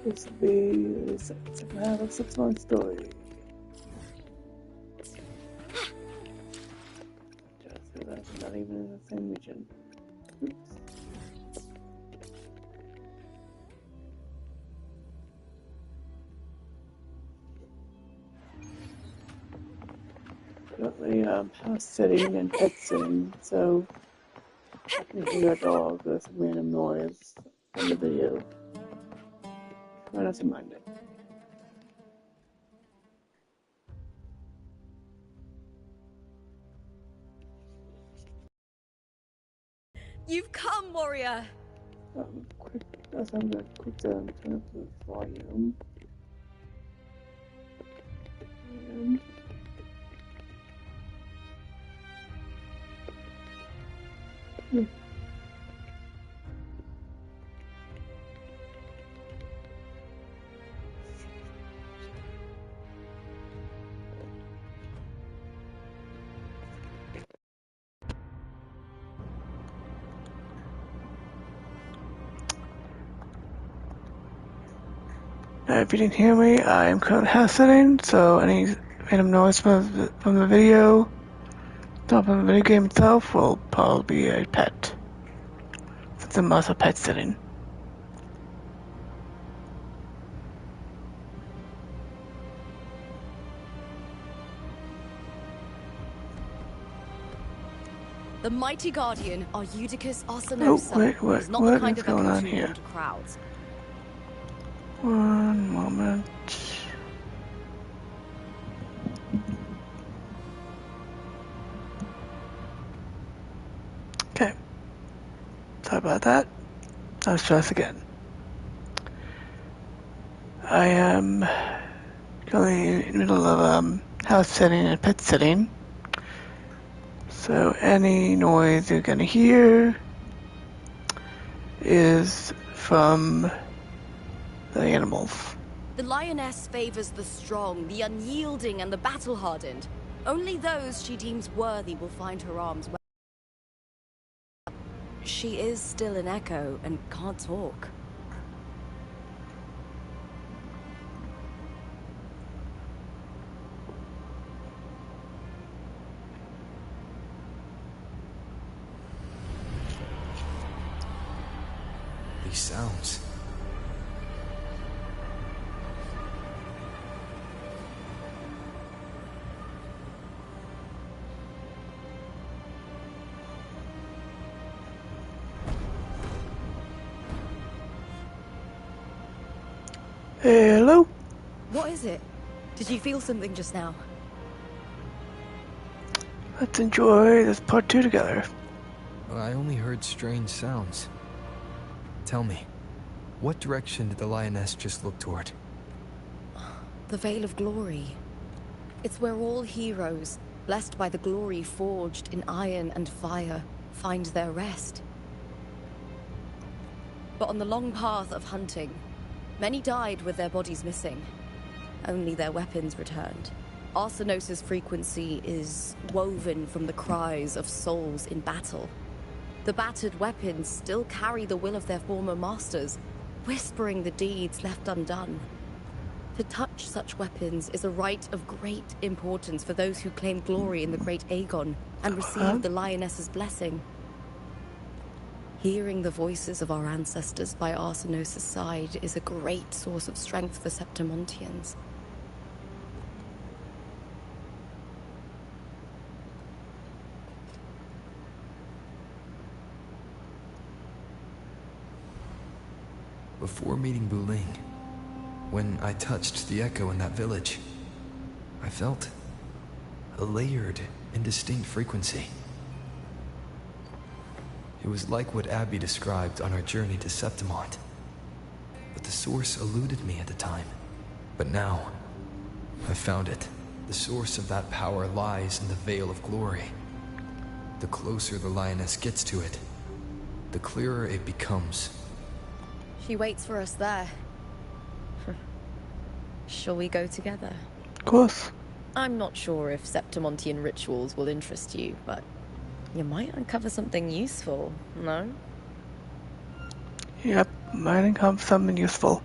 This will be the second half of 6 months story. Just realized I'm not even in the same region. Oops. Currently house sitting and pet sitting, so I can hear a dog or some random noise in the video. Try not to mind it. You've come, warrior! Quick, I'm gonna quick turn up the volume. And if you didn't hear me, I am currently house sitting, so any random noise from the video, not from the video game itself, will probably be a pet. Since I'm also pet sitting. The mighty guardian, Arudicus Arsenosa, is not the what kind is of going echo on to here? warm to crowds. One moment. Okay. Sorry about that. Let's try this again. I am currently in the middle of house sitting and pet sitting. So any noise you're gonna hear is from the animals. The lioness favors the strong, the unyielding, and the battle-hardened. Only those she deems worthy will find her arms. She is still an echo and can't talk. These sounds. Hello? What is it? Did you feel something just now? Let's enjoy this part 2 together. I only heard strange sounds. Tell me, what direction did the lioness just look toward? The Veil of Glory. It's where all heroes, blessed by the glory forged in iron and fire, find their rest. But on the long path of hunting, many died with their bodies missing. Only their weapons returned. Arsenosa's frequency is woven from the cries of souls in battle. The battered weapons still carry the will of their former masters, whispering the deeds left undone. To touch such weapons is a rite of great importance for those who claim glory in the great Aegon and receive the lioness's blessing. Hearing the voices of our ancestors by Arsenosa's side is a great source of strength for Septimontians. Before meeting Wuthering, when I touched the echo in that village, I felt a layered, indistinct frequency. It was like what Abby described on our journey to Septimont, but the source eluded me at the time. But now, I've found it. The source of that power lies in the Veil of Glory. The closer the lioness gets to it, the clearer it becomes. She waits for us there. Shall we go together? Of course. I'm not sure if Septimontian rituals will interest you, but you might uncover something useful, no? Yep, might uncover something useful.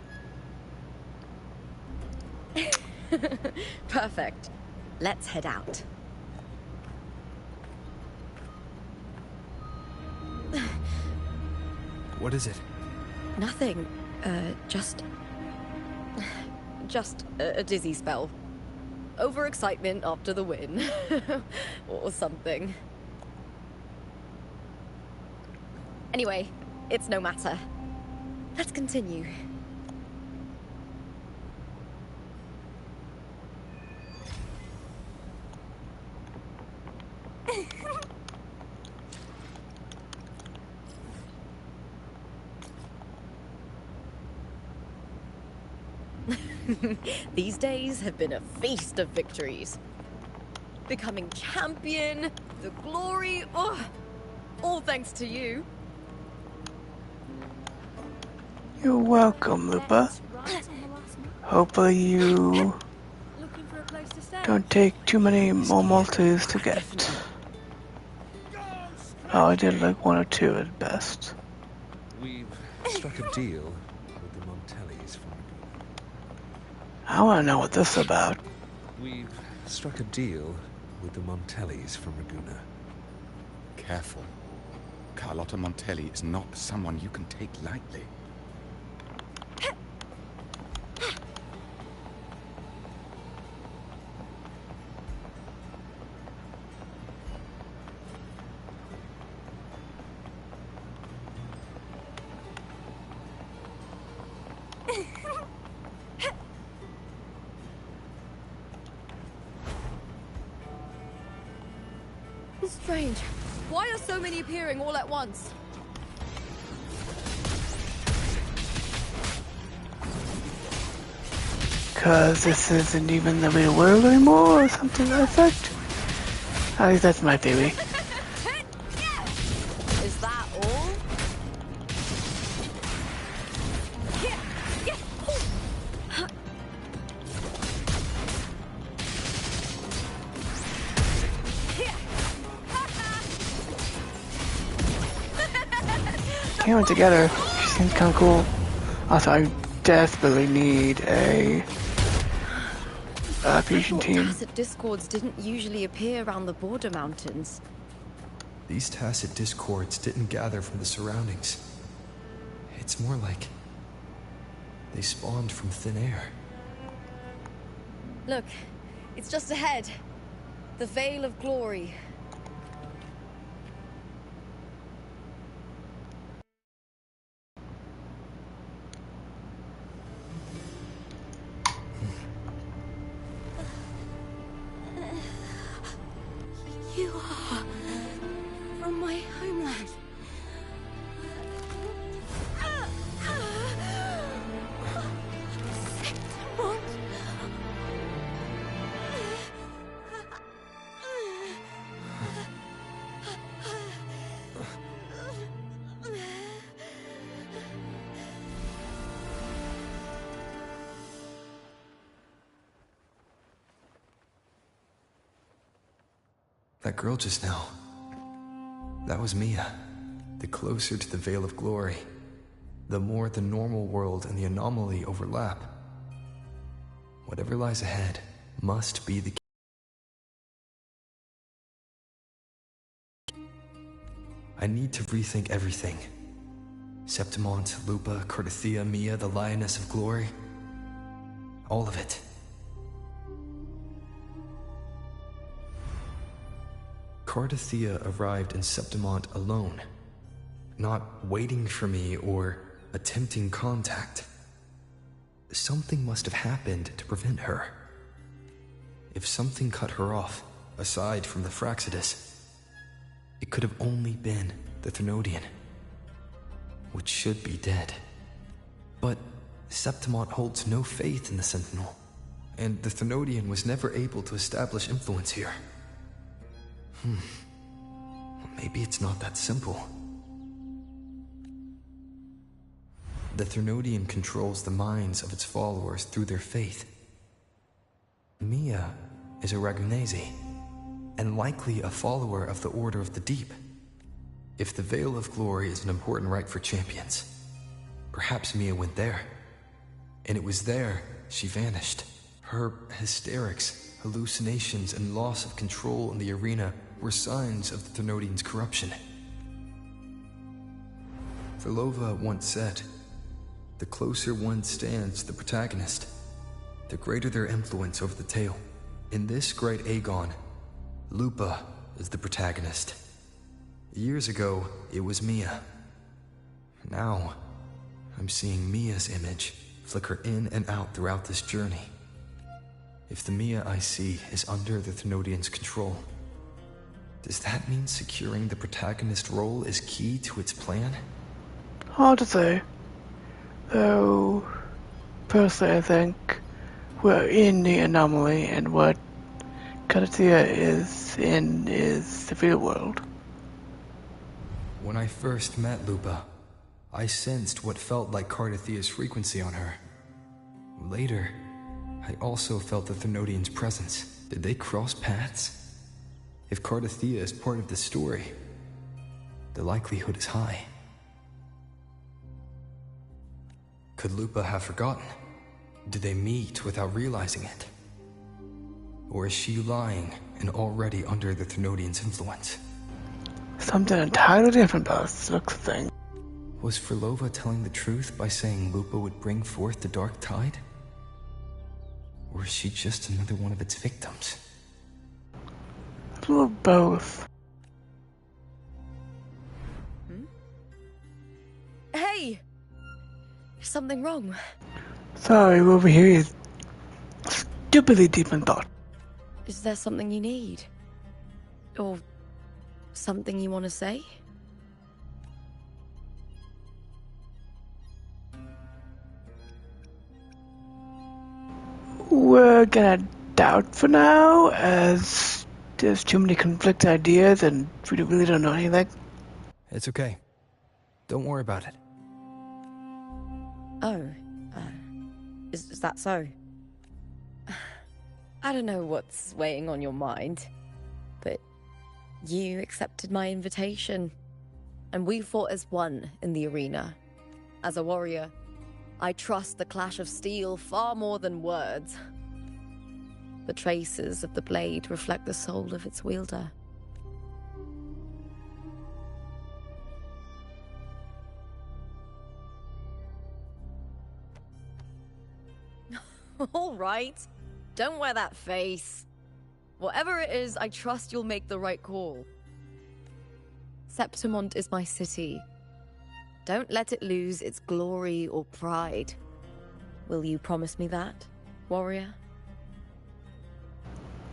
Perfect. Let's head out. What is it? Nothing. Just a dizzy spell. Overexcitement after the win. Or something. Anyway, it's no matter. Let's continue. These days have been a feast of victories. Becoming champion, the glory, all thanks to you. You're welcome, Lupa. Hopefully you don't take too many more multis to get. Oh, I did like 1 or 2 at best. We've struck a deal with the Montellis from Laguna. I want to know what this is about. We've struck a deal with the Montellis from Laguna. Careful. Carlotta Montelli is not someone you can take lightly. Strange. Why are so many appearing all at once? Cause this isn't even the real world anymore or something like that. At least that's my theory. Is that all? Came in together. She seems kind of cool. Also, I desperately need a fusion team. Tacit discords didn't usually appear around the border mountains. These tacit discords didn't gather from the surroundings. It's more like they spawned from thin air. Look, it's just ahead. The Veil of Glory. You are from my homeland. What? That girl just now. That was Mia. The closer to the Veil of Glory, the more the normal world and the anomaly overlap. Whatever lies ahead must be the key. I need to rethink everything. Septimont, Lupa, Cardathia, Mia, the Lioness of Glory. All of it. Cardathia arrived in Septimont alone, not waiting for me or attempting contact. Something must have happened to prevent her. If something cut her off, aside from the Fraxidus, it could have only been the Thenodian, which should be dead. But Septimont holds no faith in the Sentinel, and the Thenodian was never able to establish influence here. Maybe it's not that simple. The Thenodian controls the minds of its followers through their faith. Mia is a Ragunese, and likely a follower of the Order of the Deep. If the Veil of Glory is an important rite for champions, perhaps Mia went there. And it was there she vanished. Her hysterics, hallucinations, and loss of control in the arena were signs of the Thermodian's corruption. Therlova once said, "The closer one stands to the protagonist, the greater their influence over the tale." In this great Aegon, Lupa is the protagonist. Years ago, it was Mia. Now, I'm seeing Mia's image flicker in and out throughout this journey. If the Mia I see is under the Thermodian's control, does that mean securing the protagonist role is key to its plan? Hard to say. Though, personally I think we're in the anomaly, and what Cardathia is in is the real world. When I first met Lupa, I sensed what felt like Cardathia's frequency on her. Later, I also felt the Thermodian's presence. Did they cross paths? If Cardathia is part of the story, the likelihood is high. Could Lupa have forgotten? Did they meet without realizing it? Or is she lying and already under the Thermodian's influence? Something entirely different about this looks thing. Was Frolova telling the truth by saying Lupa would bring forth the dark tide? Or is she just another one of its victims? A little both. Hey! Is something wrong? Sorry, we're over here is stupidly deep in thought. Is there something you need? Or something you want to say? We're gonna doubt for now, as there's too many conflicting ideas and we really don't know anything. It's okay. Don't worry about it. Oh, is that so? I don't know what's weighing on your mind, but you accepted my invitation, and we fought as one in the arena. As a warrior, I trust the clash of steel far more than words. The traces of the blade reflect the soul of its wielder. All right, don't wear that face. Whatever it is, I trust you'll make the right call. Septimont is my city. Don't let it lose its glory or pride. Will you promise me that, warrior?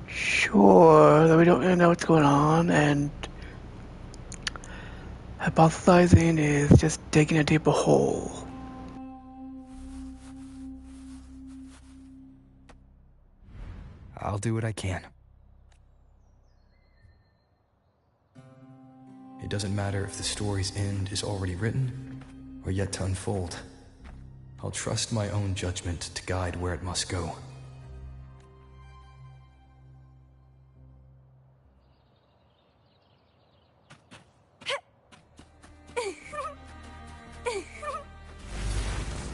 Sure, though we don't really know what's going on, and hypothesizing is just digging a deeper hole. I'll do what I can. It doesn't matter if the story's end is already written or yet to unfold. I'll trust my own judgment to guide where it must go.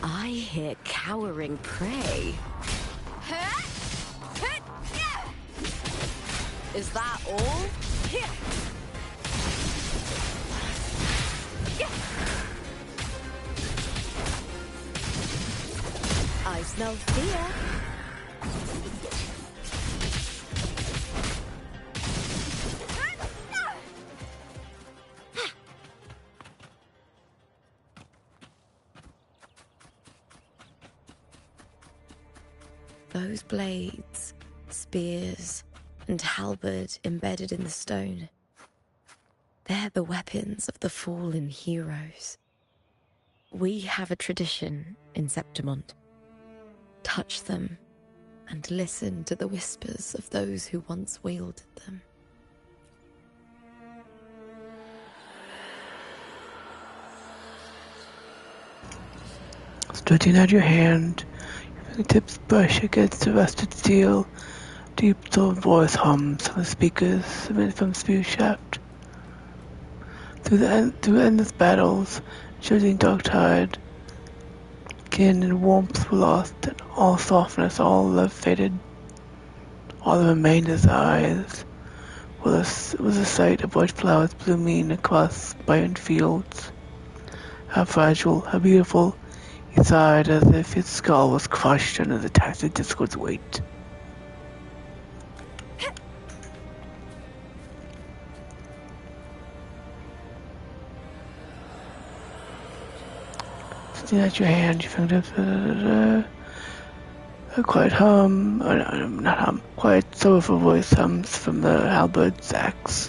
I hear cowering prey. Is that all? I smell fear. Those blades, spears, and halberd embedded in the stone. They're the weapons of the fallen heroes. We have a tradition in Septimont. Touch them and listen to the whispers of those who once wielded them. Stretching out your hand, the tips brush against the rusted steel. Deep souled voice hums from the speakers emanating from the spear shaft. Through endless battles, choosing dark tide, kin and warmth were lost, and all softness, all love faded. All that remained in his eyes was a sight of white flowers blooming across barren fields. How fragile, how beautiful. He sighed as if his skull was crushed under the tacit discord's weight. Sitting at your hand, your fingertips, a quiet hum, not hum, quiet sorrowful voice hums from the halberd's axe.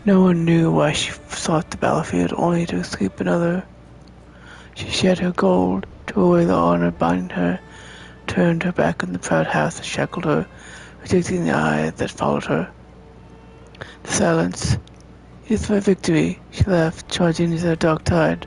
No one knew why she sought the battlefield, only to escape another. She shed her gold, threw away the honor binding her, turned her back on the proud house that shackled her, rejecting the eyes that followed her. The silence. It is my victory, she laughed, charging into the dark tide.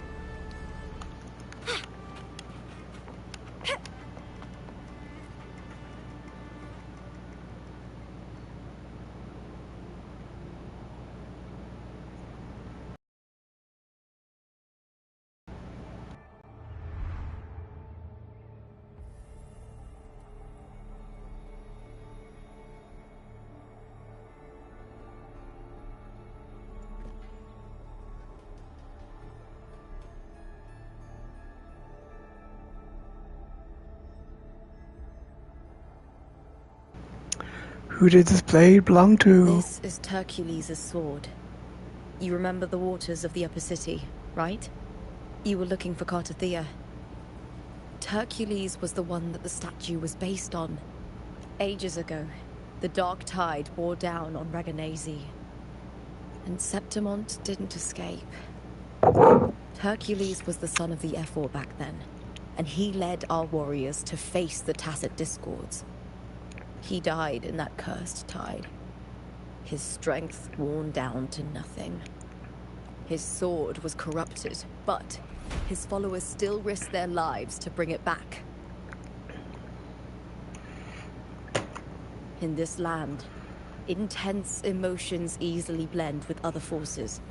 Who did this blade belong to? This is Hercules' sword. You remember the waters of the upper city, right? You were looking for Cartathea. Hercules was the one that the statue was based on. Ages ago, the dark tide bore down on Reganese. And Septimont didn't escape. Hercules was the son of the Ephor back then, and he led our warriors to face the Tacit Discords. He died in that cursed tide, his strength worn down to nothing. His sword was corrupted, but his followers still risked their lives to bring it back. In this land, intense emotions easily blend with other forces.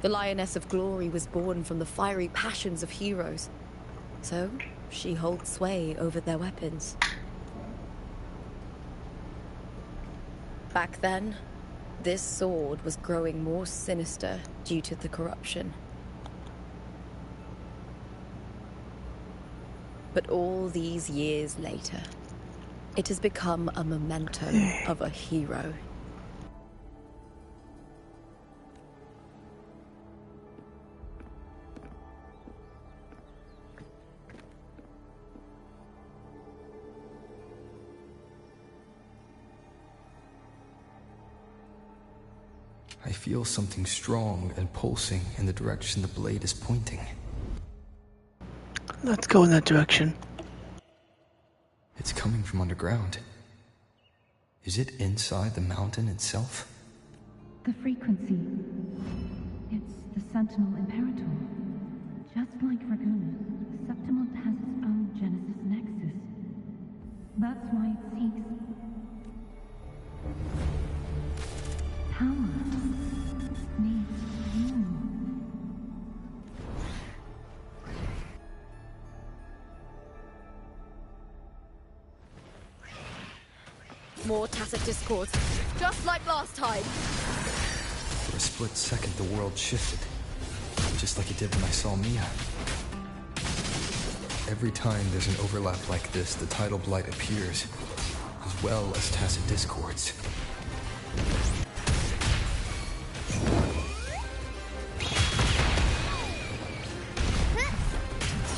The Lioness of Glory was born from the fiery passions of heroes, so she holds sway over their weapons. Back then, this sword was growing more sinister due to the corruption. But all these years later, it has become a memento of a hero. I feel something strong and pulsing in the direction the blade is pointing. Let's go in that direction. It's coming from underground. Is it inside the mountain itself? The frequency. It's the Sentinel Imperator. Just like Dragona, Septimont has its own Genesis Nexus. That's why it seeks power. Needs more. More Tacit Discords, just like last time. For a split second, the world shifted. Just like it did when I saw Mia. Every time there's an overlap like this, the tidal blight appears, as well as Tacit Discords.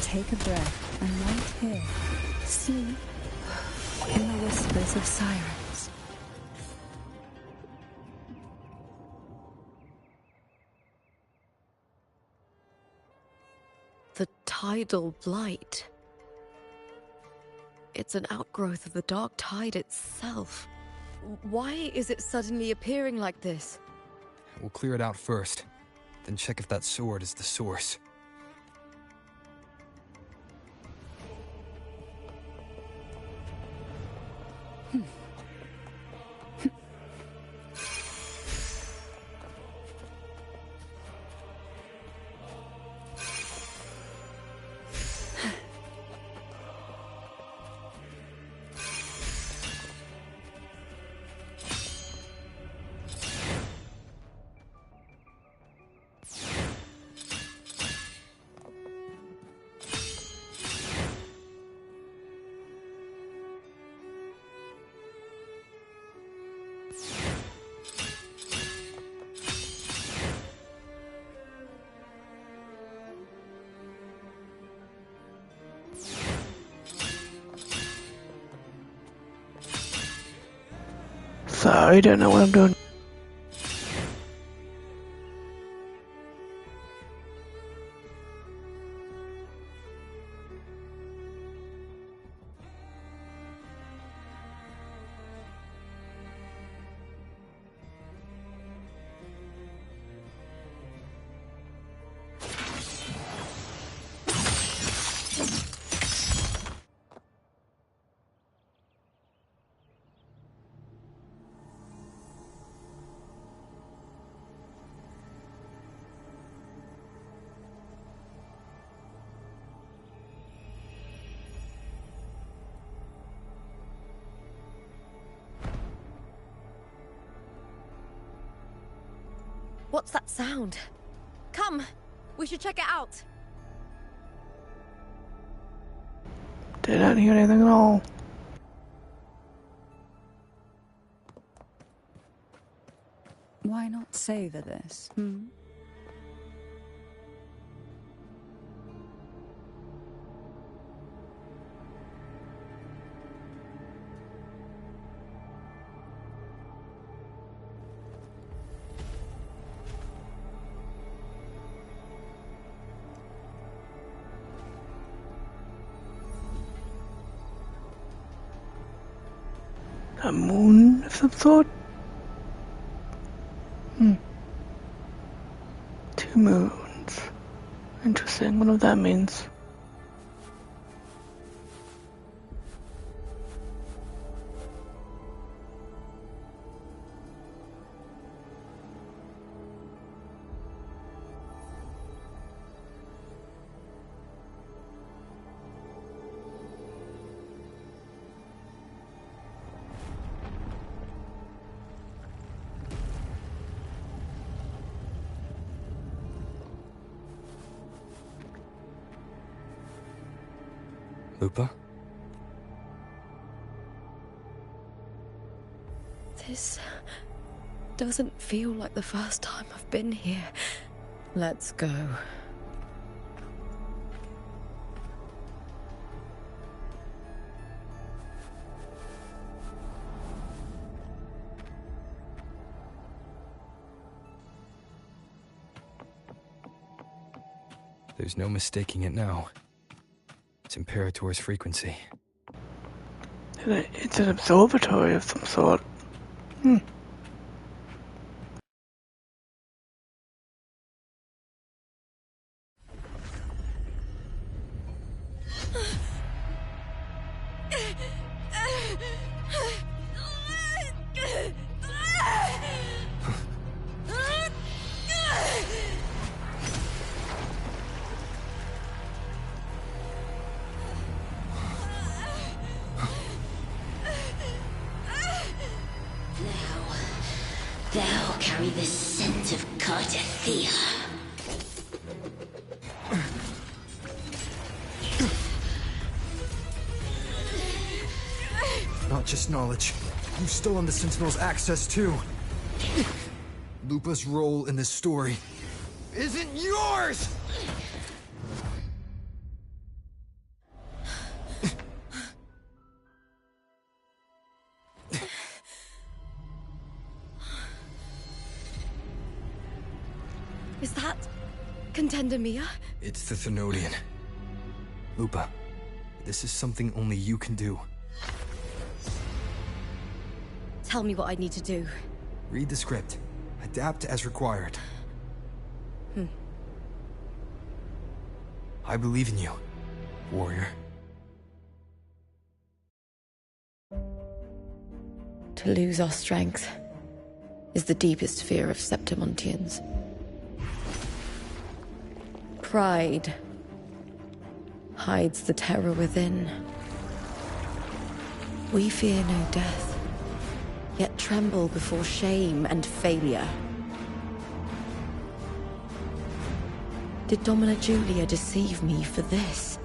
Take a breath and right here, sleep in the whispers of sirens. The tidal blight. It's an outgrowth of the dark tide itself. Why is it suddenly appearing like this? We'll clear it out first, then check if that sword is the source. Sorry, don't know what I'm doing. What's that sound? Come, we should check it out. Didn't hear anything at all. Why not savor this, hmm? A moon of some sort? Two moons. Interesting, wonder what that means. Lupa? This doesn't feel like the first time I've been here. Let's go. There's no mistaking it now. It's Imperator's frequency. It's an observatory of some sort. Thou carry the scent of Cardathea. Not just knowledge. You've stolen the Sentinel's access too. Lupa's role in this story isn't yours! Is that Contender Mia? It's the Thenodian. Lupa, this is something only you can do. Tell me what I need to do. Read the script. Adapt as required. I believe in you, warrior. To lose our strength is the deepest fear of Septimontians. Pride hides the terror within. We fear no death, yet tremble before shame and failure. Did Domina Julia deceive me for this?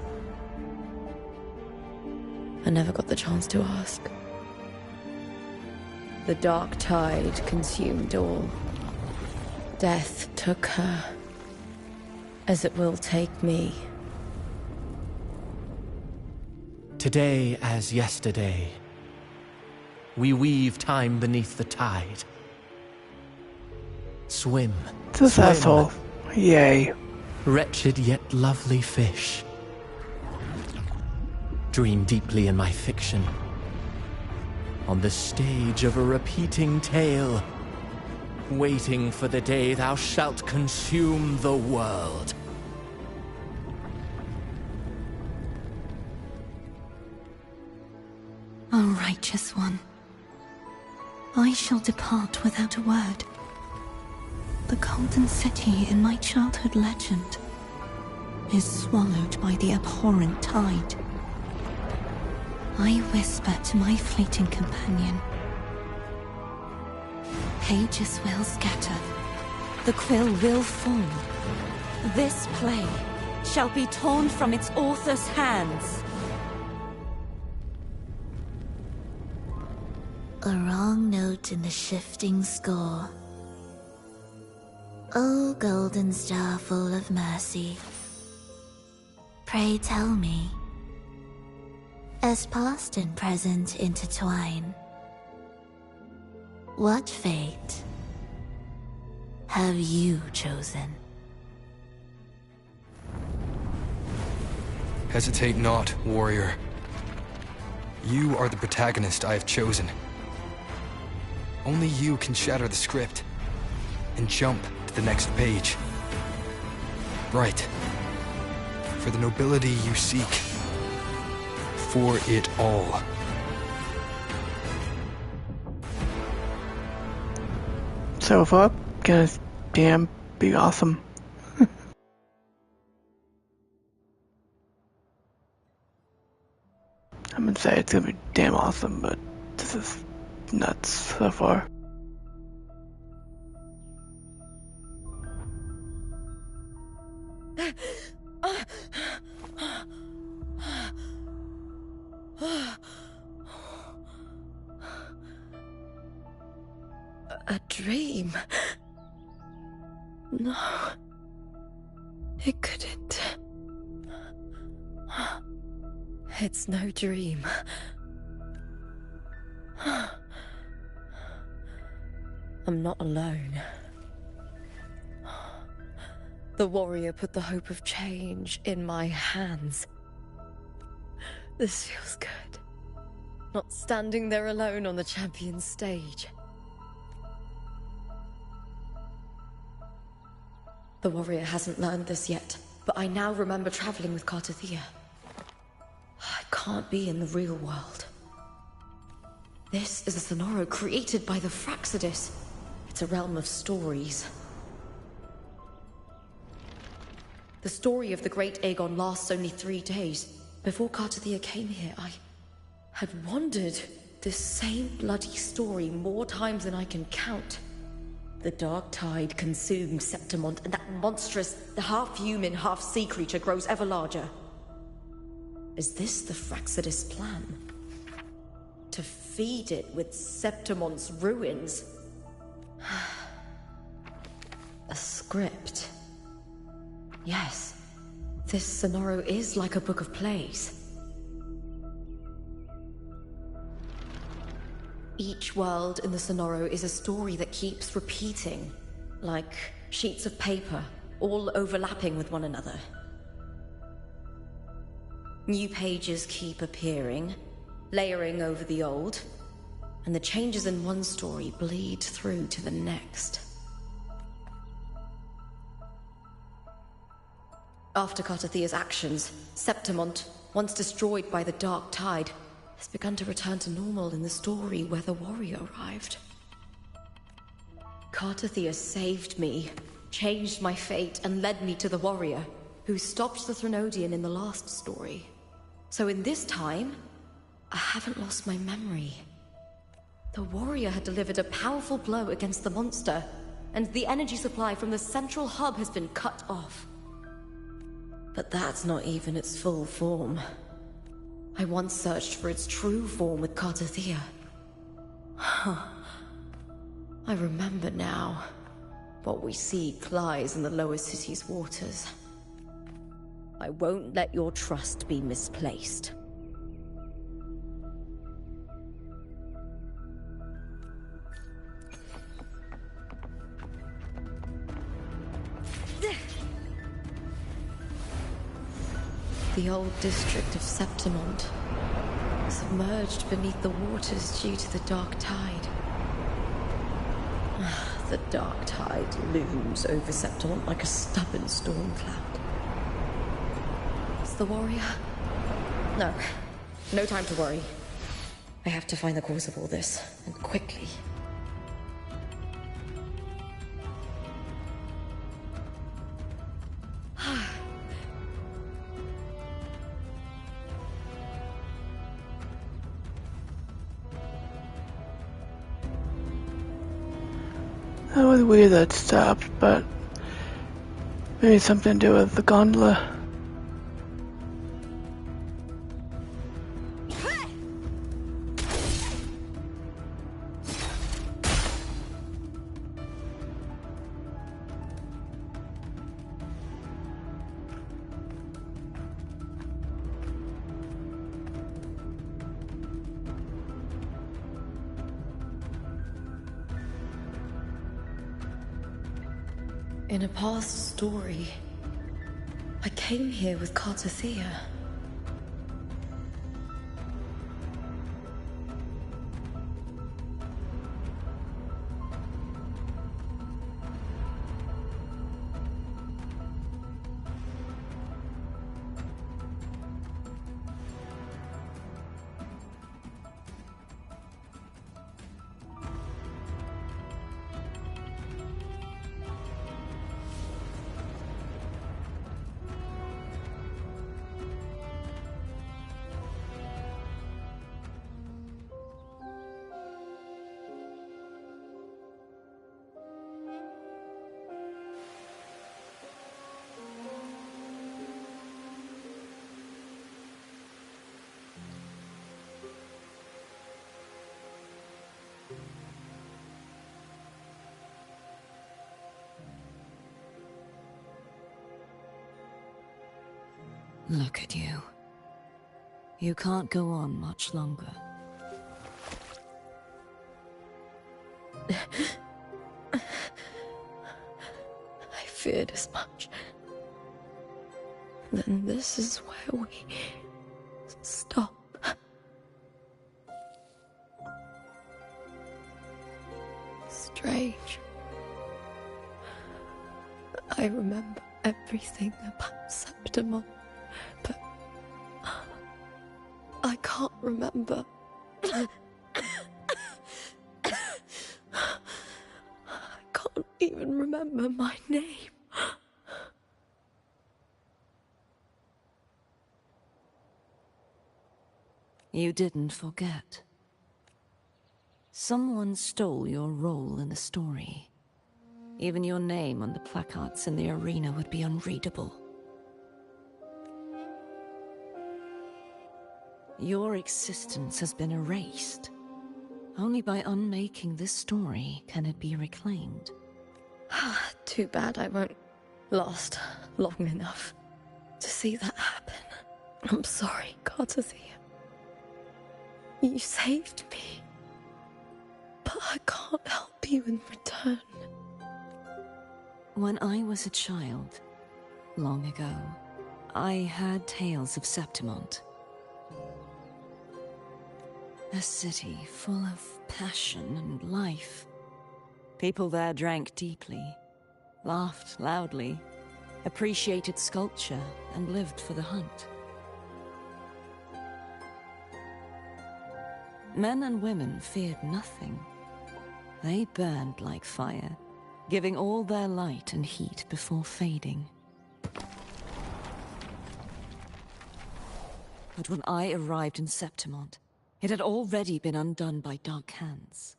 I never got the chance to ask. The dark tide consumed all. Death took her, as it will take me. Today as yesterday, We weave time beneath the tide. Swim. This swim. asshole. Yay. Wretched yet lovely fish. Dream deeply in my fiction. On the stage of a repeating tale. Waiting for the day thou shalt consume the world. O righteous one, I shall depart without a word. The golden city in my childhood legend is swallowed by the abhorrent tide. I whisper to my fleeting companion. Pages will scatter. The quill will fall. This play shall be torn from its author's hands. A wrong note in the shifting score. O golden star full of mercy, pray tell me, as past and present intertwine, what fate have you chosen? Hesitate not, warrior. You are the protagonist I have chosen. Only you can shatter the script and jump to the next page. Right. For the nobility you seek. For it all. So far, gonna damn be awesome. I'm gonna say it's gonna be damn awesome, but this is nuts so far. A dream? No. It couldn't. It's no dream. I'm not alone. The warrior put the hope of change in my hands. This feels good. Not standing there alone on the champion's stage. The warrior hasn't learned this yet, but I now remember traveling with Cartathea. I can't be in the real world. This is a Sonoro created by the Fraxidus. It's a realm of stories. The story of the great Aegon lasts only 3 days. Before Cartathea came here, I had wandered this same bloody story more times than I can count. The dark tide consumed Septimont, and that monstrous, half-human, half-sea creature grows ever larger. Is this the Fraxidus plan? To feed it with Septimont's ruins? A script. Yes, this Sonoro is like a book of plays. Each world in the Sonoro is a story that keeps repeating, like sheets of paper, all overlapping with one another. New pages keep appearing, layering over the old, and the changes in one story bleed through to the next. After Cartathea's actions, Septimont, once destroyed by the dark tide, has begun to return to normal in the story where the warrior arrived. Cartathea saved me, changed my fate, and led me to the warrior, who stopped the Threnodian in the last story. So in this time, I haven't lost my memory. The warrior had delivered a powerful blow against the monster, and the energy supply from the central hub has been cut off. But that's not even its full form. I once searched for its true form with Cartathea. I remember now. What we seek lies in the lower city's waters. I won't let your trust be misplaced. The old district of Septimont, submerged beneath the waters due to the dark tide. The dark tide looms over Septimont like a stubborn storm cloud. Is the warrior? No. No time to worry. I have to find the cause of all this, and quickly. That was weird that it stopped, but maybe something to do with the gondola. In a past story, I came here with Cartothea. Look at you. You can't go on much longer. I feared as much. Then this is where we stop. Strange. I remember everything about Septimont, but I can't remember. I can't even remember my name. You didn't forget. Someone stole your role in the story. Even your name on the placards in the arena would be unreadable. Your existence has been erased. Only by unmaking this story can it be reclaimed. Too bad I won't last long enough to see that happen. I'm sorry, Cartothea. You saved me, but I can't help you in return. When I was a child, long ago, I heard tales of Septimont. A city full of passion and life. People there drank deeply, laughed loudly, appreciated sculpture, and lived for the hunt. Men and women feared nothing. They burned like fire, giving all their light and heat before fading. But when I arrived in Septimont, it had already been undone by dark hands.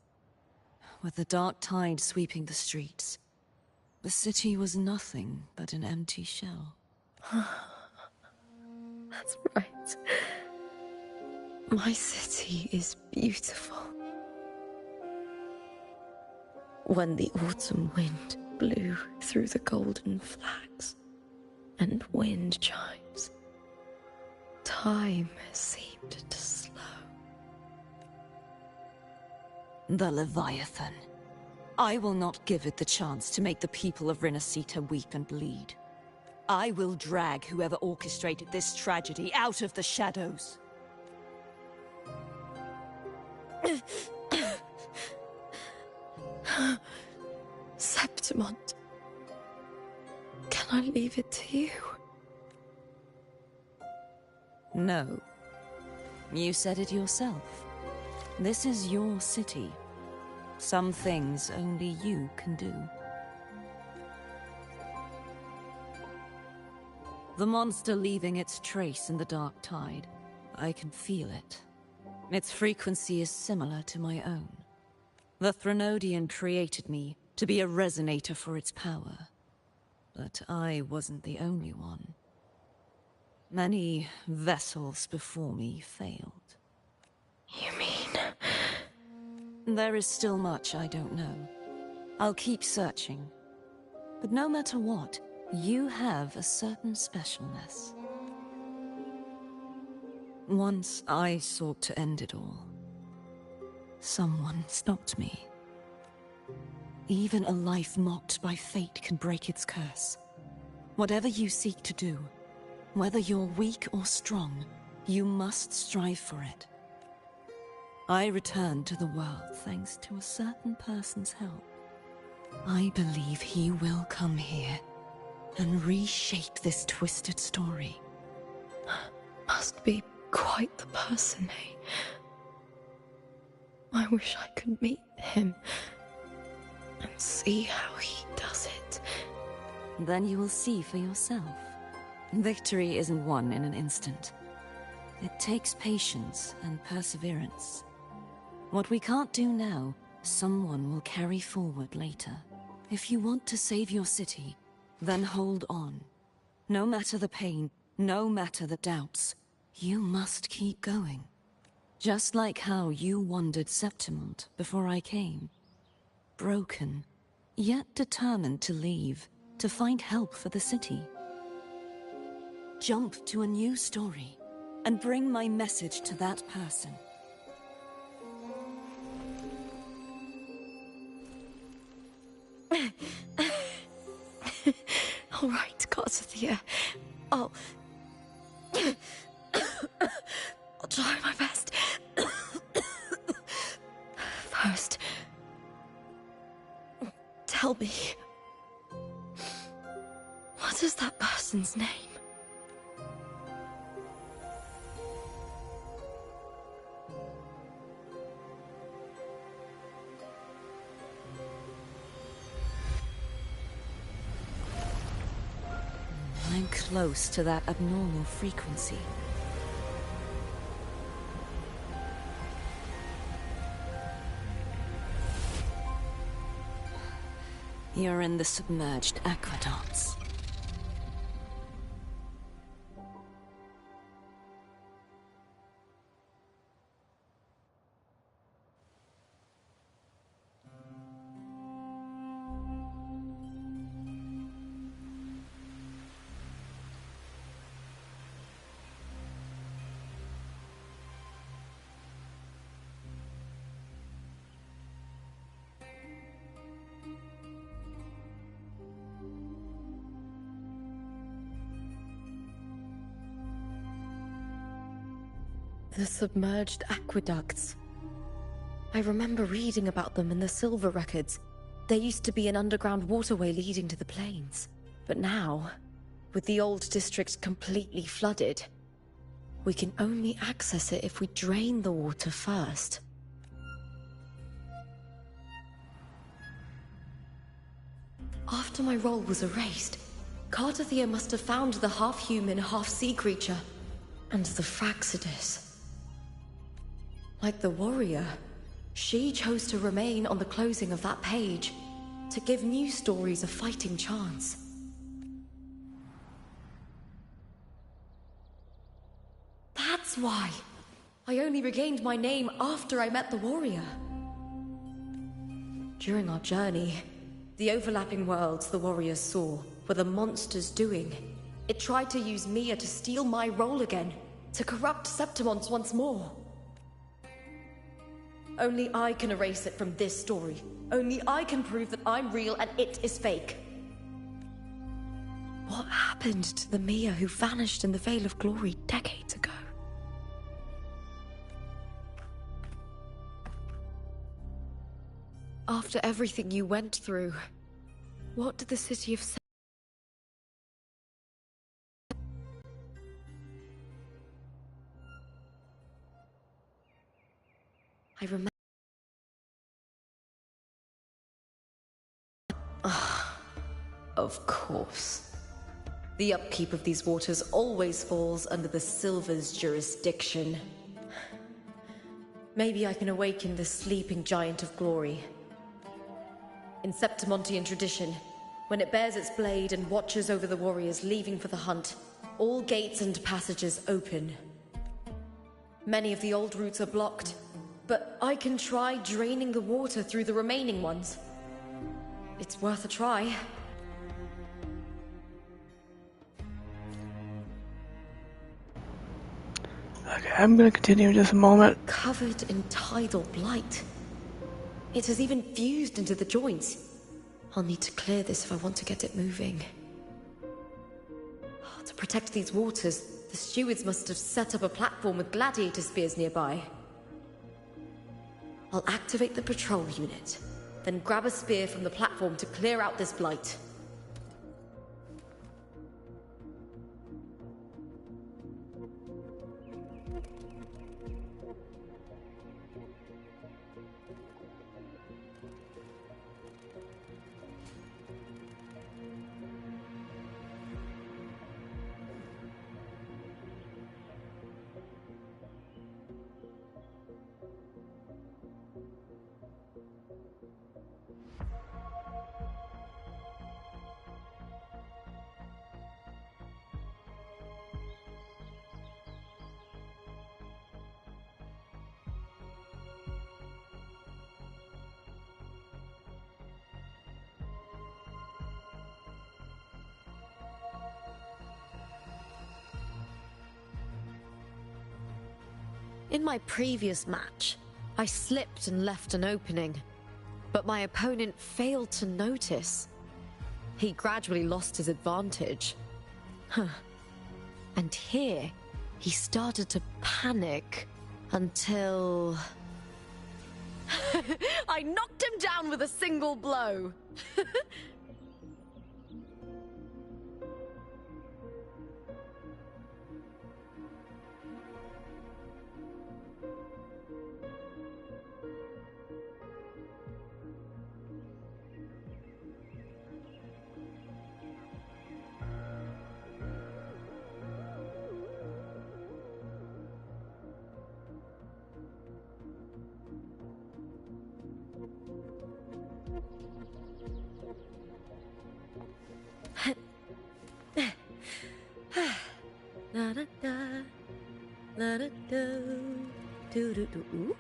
With the dark tide sweeping the streets, the city was nothing but an empty shell. That's right. My city is beautiful. When the autumn wind blew through the golden flags and wind chimes, time seemed to slow. The Leviathan. I will not give it the chance to make the people of Rinascita weep and bleed. I will drag whoever orchestrated this tragedy out of the shadows. Septimont, can I leave it to you? No. You said it yourself. This is your city. Some things only you can do. The monster leaving its trace in the dark tide. I can feel it. Its frequency is similar to my own. The Threnodian created me to be a resonator for its power. But I wasn't the only one. Many vessels before me failed. You mean... There is still much I don't know. I'll keep searching. But no matter what, you have a certain specialness. Once I sought to end it all. Someone stopped me. Even a life mocked by fate can break its curse. Whatever you seek to do, whether you're weak or strong, you must strive for it. I returned to the world thanks to a certain person's help. I believe he will come here and reshape this twisted story. Must be quite the person, eh? I wish I could meet him and see how he does it. Then you will see for yourself. Victory isn't won in an instant. It takes patience and perseverance. What we can't do now, someone will carry forward later. If you want to save your city, then hold on. No matter the pain, no matter the doubts, you must keep going. Just like how you wandered Septimont before I came. Broken, yet determined to leave, to find help for the city. Jump to a new story, and bring my message to that person. All right, Garcia. I'll try my best. First, tell me, what is that person's name? I'm close to that abnormal frequency. You're in the submerged aqueducts. The submerged aqueducts. I remember reading about them in the Silver records. There used to be an underground waterway leading to the plains. But now, with the old district completely flooded, we can only access it if we drain the water first. After my role was erased, Cartathea must have found the half-human, half-sea creature, and the Fraxidus. Like the warrior, she chose to remain on the closing of that page, to give new stories a fighting chance. That's why I only regained my name after I met the warrior. During our journey, the overlapping worlds the warriors saw were the monster's doing. It tried to use Mia to steal my role again, to corrupt Septimont once more. Only I can erase it from this story. Only I can prove that I'm real and it is fake. What happened to the Mia who vanished in the Veil of Glory decades ago? After everything you went through, what did the city of I remember. Of course. The upkeep of these waters always falls under the Silver's jurisdiction. Maybe I can awaken the sleeping giant of glory. In Septimontian tradition, when it bears its blade and watches over the warriors leaving for the hunt, all gates and passages open. Many of the old routes are blocked, but I can try draining the water through the remaining ones. It's worth a try. Okay, I'm gonna continue in just a moment. Covered in tidal blight. It has even fused into the joints. I'll need to clear this if I want to get it moving. To protect these waters, the stewards must have set up a platform with gladiator spears nearby. I'll activate the patrol unit, then grab a spear from the platform to clear out this blight. In my previous match, I slipped and left an opening, but my opponent failed to notice. He gradually lost his advantage. And here, he started to panic until... I knocked him down with a single blow. La da da, la da do, do do do. Ooh.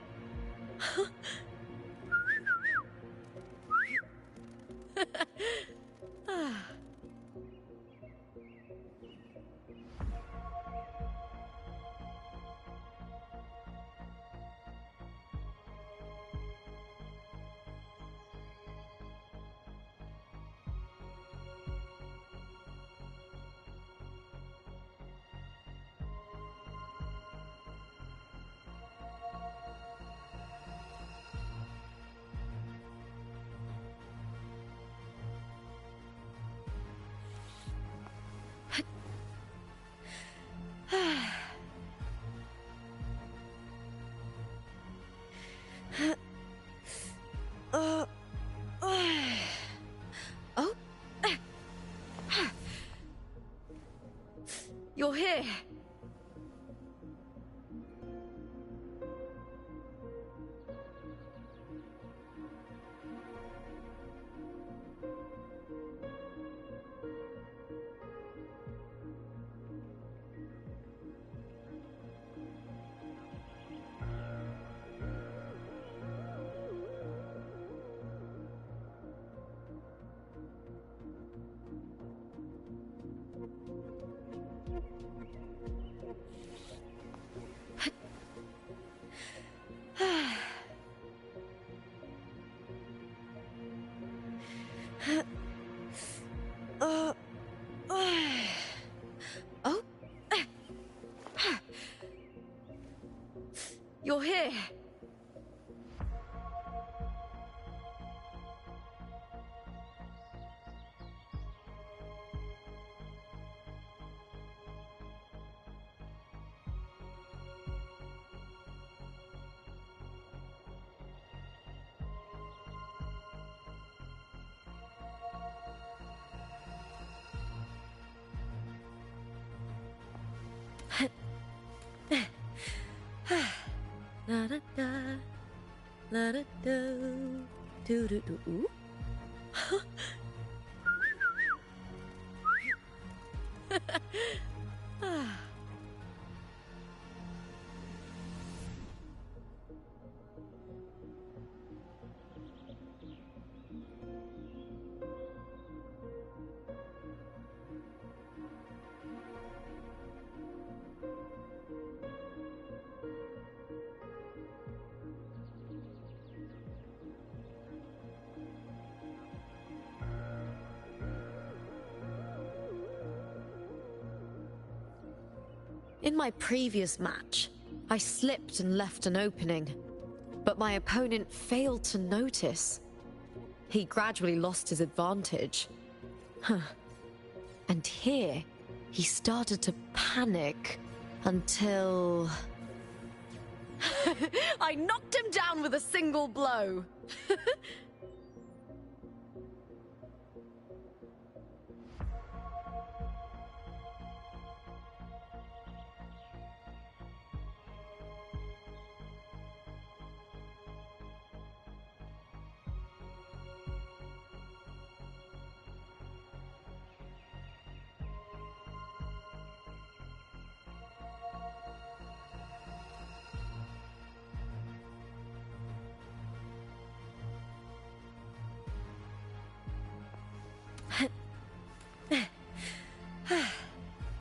Oh, you're here. You're here! La da da, la da do, do do do. Ooh. In my previous match, I slipped and left an opening, but my opponent failed to notice. He gradually lost his advantage. And here, he started to panic until... I knocked him down with a single blow.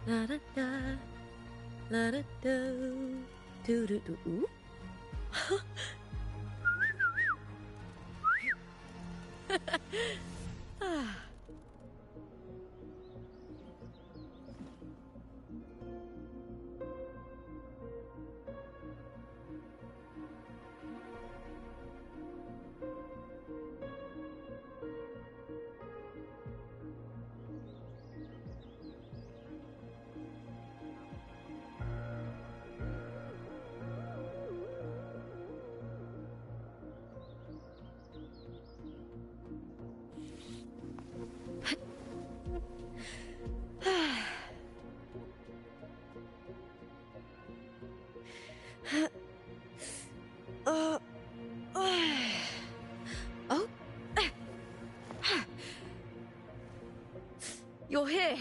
La da da, la da do, do do do. Ooh. Oh. You're here.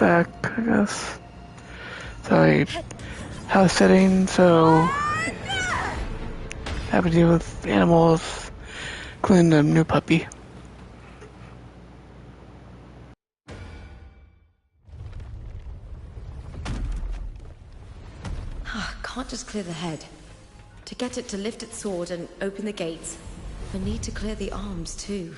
back, I guess. Sorry, house sitting, so have to deal with animals, including the new puppy. Can't just clear the head. To get it to lift its sword and open the gates, we need to clear the arms too.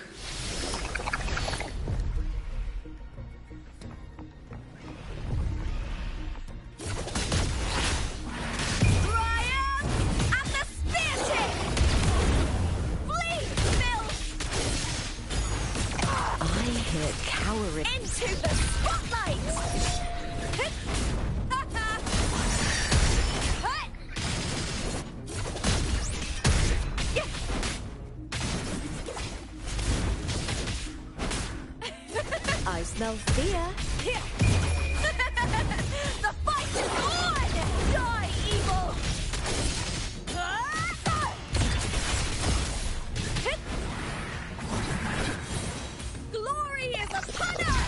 Into the spotlight! I smell fear. The fight is on! Die, evil! Glory is upon us!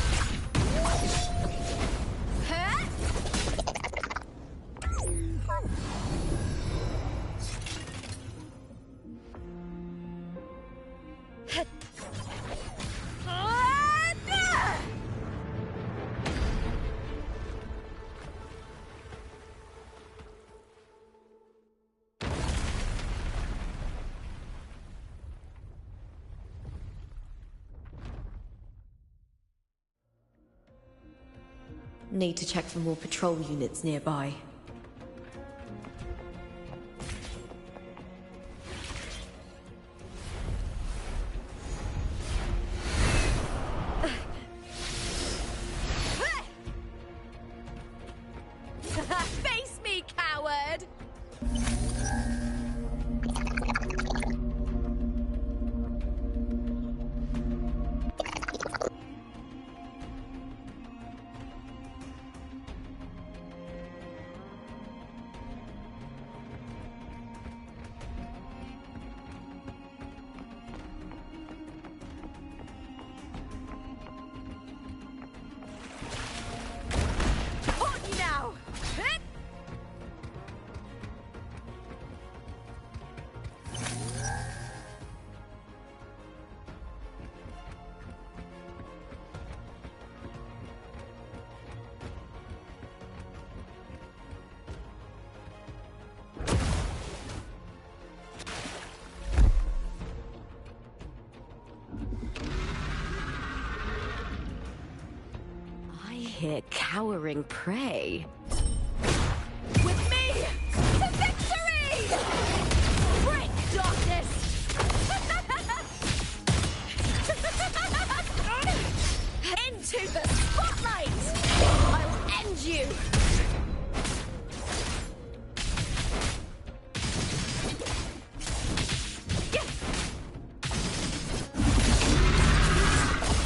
Need to check for more patrol units nearby. Face me, coward! On you now! I hear cowering prey. With me to victory! Break darkness! Into the spotlight! I'll end you!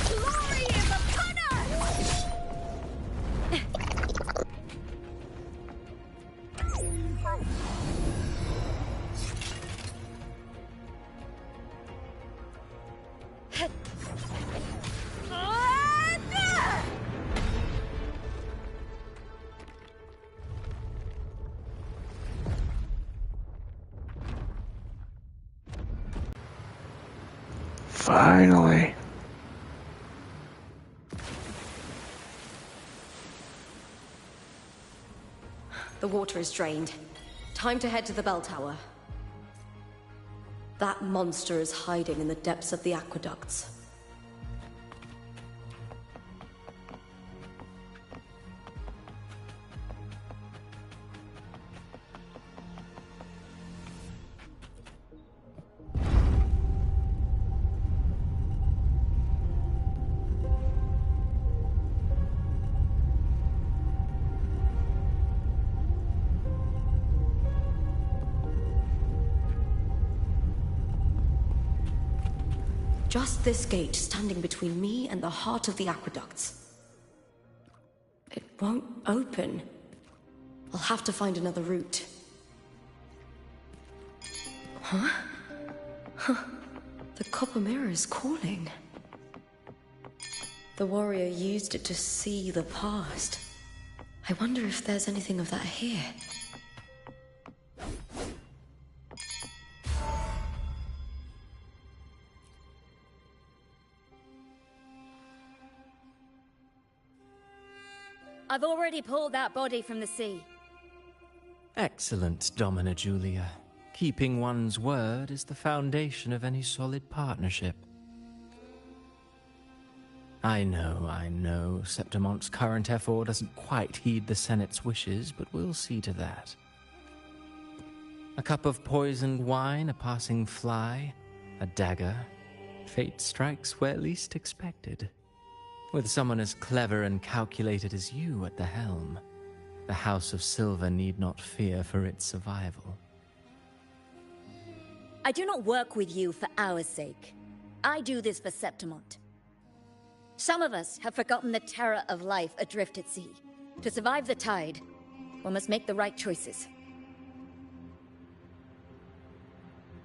Glory is upon us! Finally. The water is drained. Time to head to the bell tower. That monster is hiding in the depths of the aqueducts. Just this gate standing between me and the heart of the aqueducts. It won't open. I'll have to find another route. Huh? Huh. The copper mirror is calling. The The warrior used it to see the past. I wonder if there's anything of that here. I've already pulled that body from the sea. Excellent, Domina Julia. Keeping one's word is the foundation of any solid partnership. I know, Septimonte's current effort doesn't quite heed the Senate's wishes, but we'll see to that. A cup of poisoned wine, a passing fly, a dagger. Fate strikes where least expected. With someone as clever and calculated as you at the helm, the House of Silver need not fear for its survival. I do not work with you for our sake. I do this for Septimont. Some of us have forgotten the terror of life adrift at sea. To survive the tide, one must make the right choices.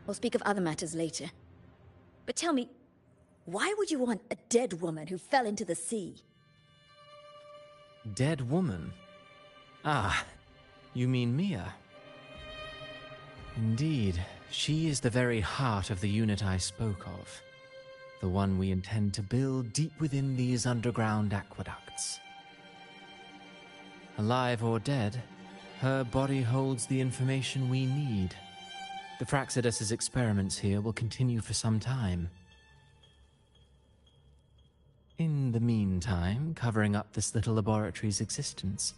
We'll speak of other matters later. But tell me, why would you want a dead woman who fell into the sea? Dead woman? Ah, you mean Mia? Indeed, she is the very heart of the unit I spoke of. The one we intend to build deep within these underground aqueducts. Alive or dead, her body holds the information we need. The Fraxidus's experiments here will continue for some time. In the meantime, covering up this little laboratory's existence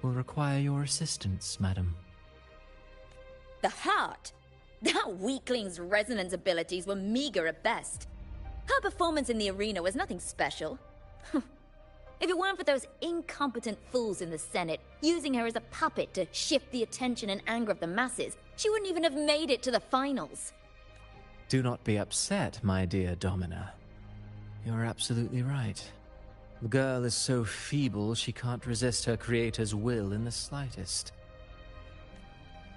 will require your assistance, madam. The heart? That weakling's resonance abilities were meager at best. Her performance in the arena was nothing special. If it weren't for those incompetent fools in the Senate using her as a puppet to shift the attention and anger of the masses, she wouldn't even have made it to the finals. Do not be upset, my dear Domina. You're absolutely right. The girl is so feeble she can't resist her creator's will in the slightest.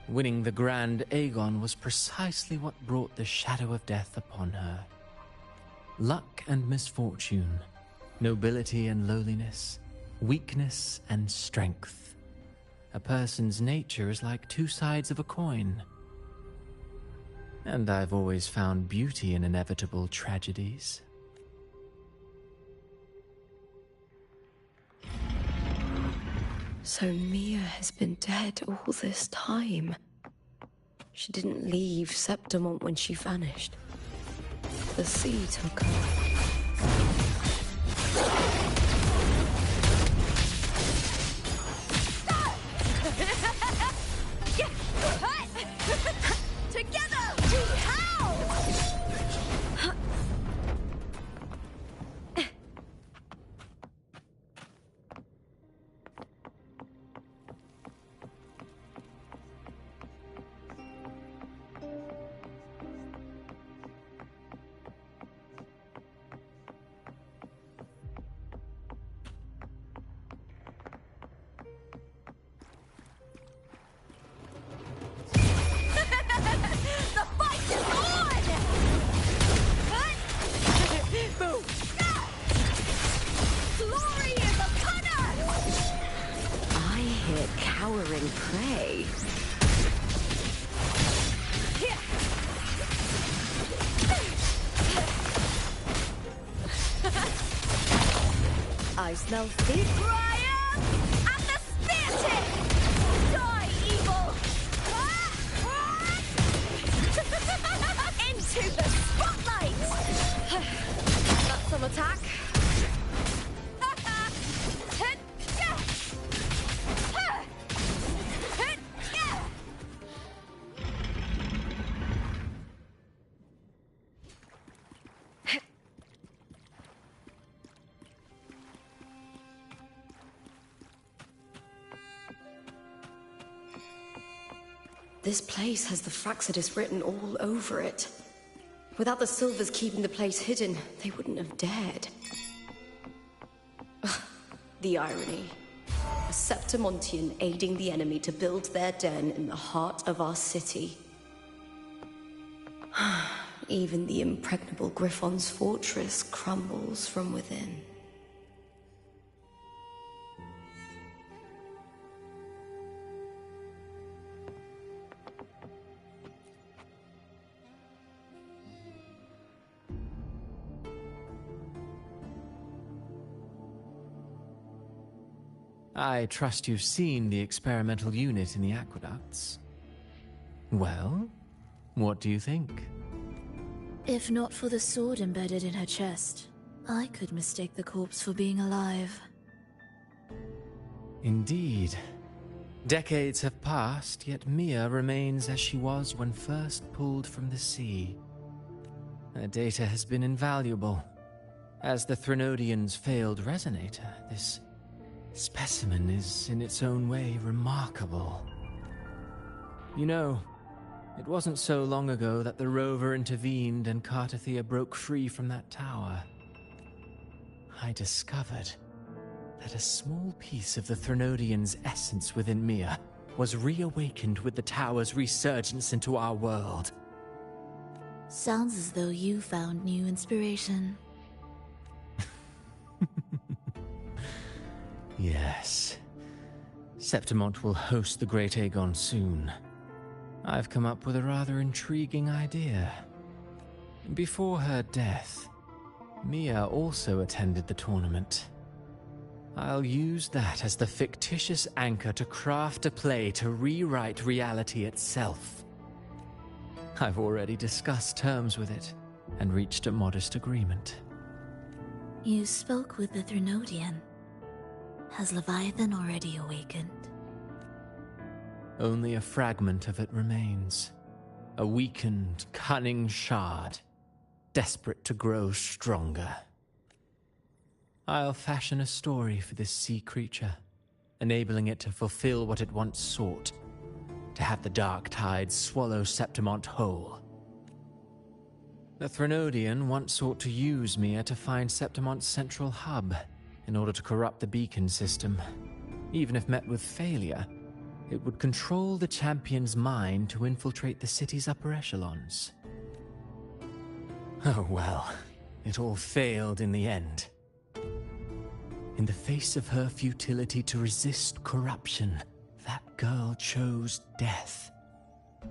Winning the Grand Aegon was precisely what brought the shadow of death upon her. Luck and misfortune, nobility and lowliness, weakness and strength. A person's nature is like two sides of a coin. And I've always found beauty in inevitable tragedies. So Mia has been dead all this time. She didn't leave Septimont when she vanished. The sea took her. Together! How? Cowering prey. I smell feet. Brian! And the spear tip! Die, evil! Into the spotlight! That's some attack. This place has the Fraxidus written all over it. Without the Silvers keeping the place hidden, they wouldn't have dared. The irony. A Septimontian aiding the enemy to build their den in the heart of our city. Even the impregnable Griffon's fortress crumbles from within. I trust you've seen the experimental unit in the aqueducts. Well, what do you think? If not for the sword embedded in her chest, I could mistake the corpse for being alive. Indeed. Decades have passed, yet Mia remains as she was when first pulled from the sea. Her data has been invaluable. As the Threnodian's failed resonator, this specimen is in its own way remarkable. You know, it wasn't so long ago that the rover intervened and Cartathea broke free from that tower. I discovered that a small piece of the Threnodian's essence within Mia was reawakened with the tower's resurgence into our world. Sounds as though you found new inspiration. Yes. Septimont will host the Great Aegon soon. I've come up with a rather intriguing idea. Before her death, Mia also attended the tournament. I'll use that as the fictitious anchor to craft a play to rewrite reality itself. I've already discussed terms with it, and reached a modest agreement. You spoke with the Threnodian. Has Leviathan already awakened? Only a fragment of it remains. A weakened, cunning shard, desperate to grow stronger. I'll fashion a story for this sea creature, enabling it to fulfill what it once sought, to have the dark tides swallow Septimont whole. The Threnodian once sought to use Mia to find Septimont's central hub, in order to corrupt the beacon system. Even if met with failure, it would control the champion's mind to infiltrate the city's upper echelons. Oh well, it all failed in the end. In the face of her futility to resist corruption, that girl chose death.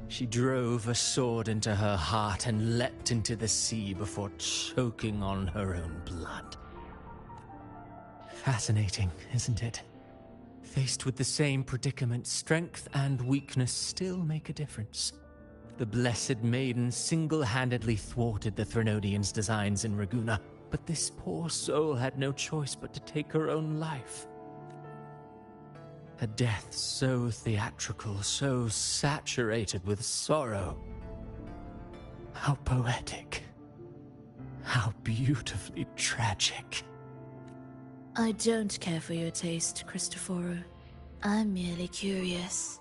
She drove a sword into her heart and leapt into the sea before choking on her own blood. Fascinating, isn't it? Faced with the same predicament, strength and weakness still make a difference. The Blessed Maiden single-handedly thwarted the Threnodian's designs in Raguna, but this poor soul had no choice but to take her own life. A death so theatrical, so saturated with sorrow. How poetic. How beautifully tragic. I don't care for your taste, Cristoforo. I'm merely curious.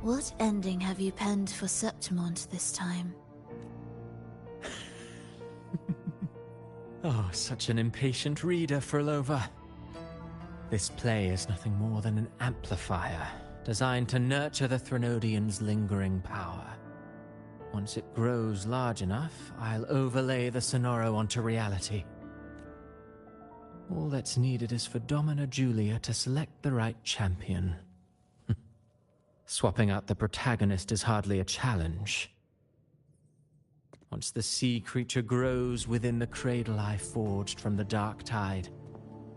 What ending have you penned for Septimont this time? Oh, such an impatient reader, Frolova. This play is nothing more than an amplifier, designed to nurture the Threnodian's lingering power. Once it grows large enough, I'll overlay the Sonoro onto reality. All that's needed is for Domina Julia to select the right champion. Swapping out the protagonist is hardly a challenge. Once the sea creature grows within the cradle I forged from the dark tide,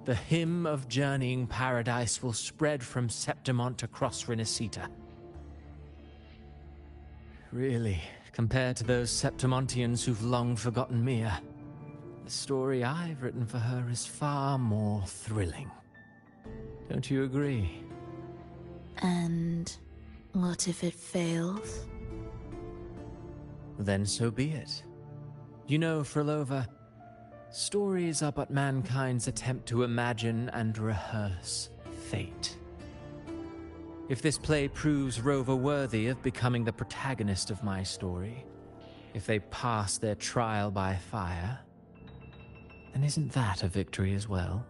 the hymn of journeying paradise will spread from Septimont across Rinascita. Really, compared to those Septimontians who've long forgotten Mia, the story I've written for her is far more thrilling. Don't you agree? And what if it fails? Then so be it. You know, Frolova, stories are but mankind's attempt to imagine and rehearse fate. If this play proves Rover worthy of becoming the protagonist of my story, if they pass their trial by fire, then isn't that a victory as well?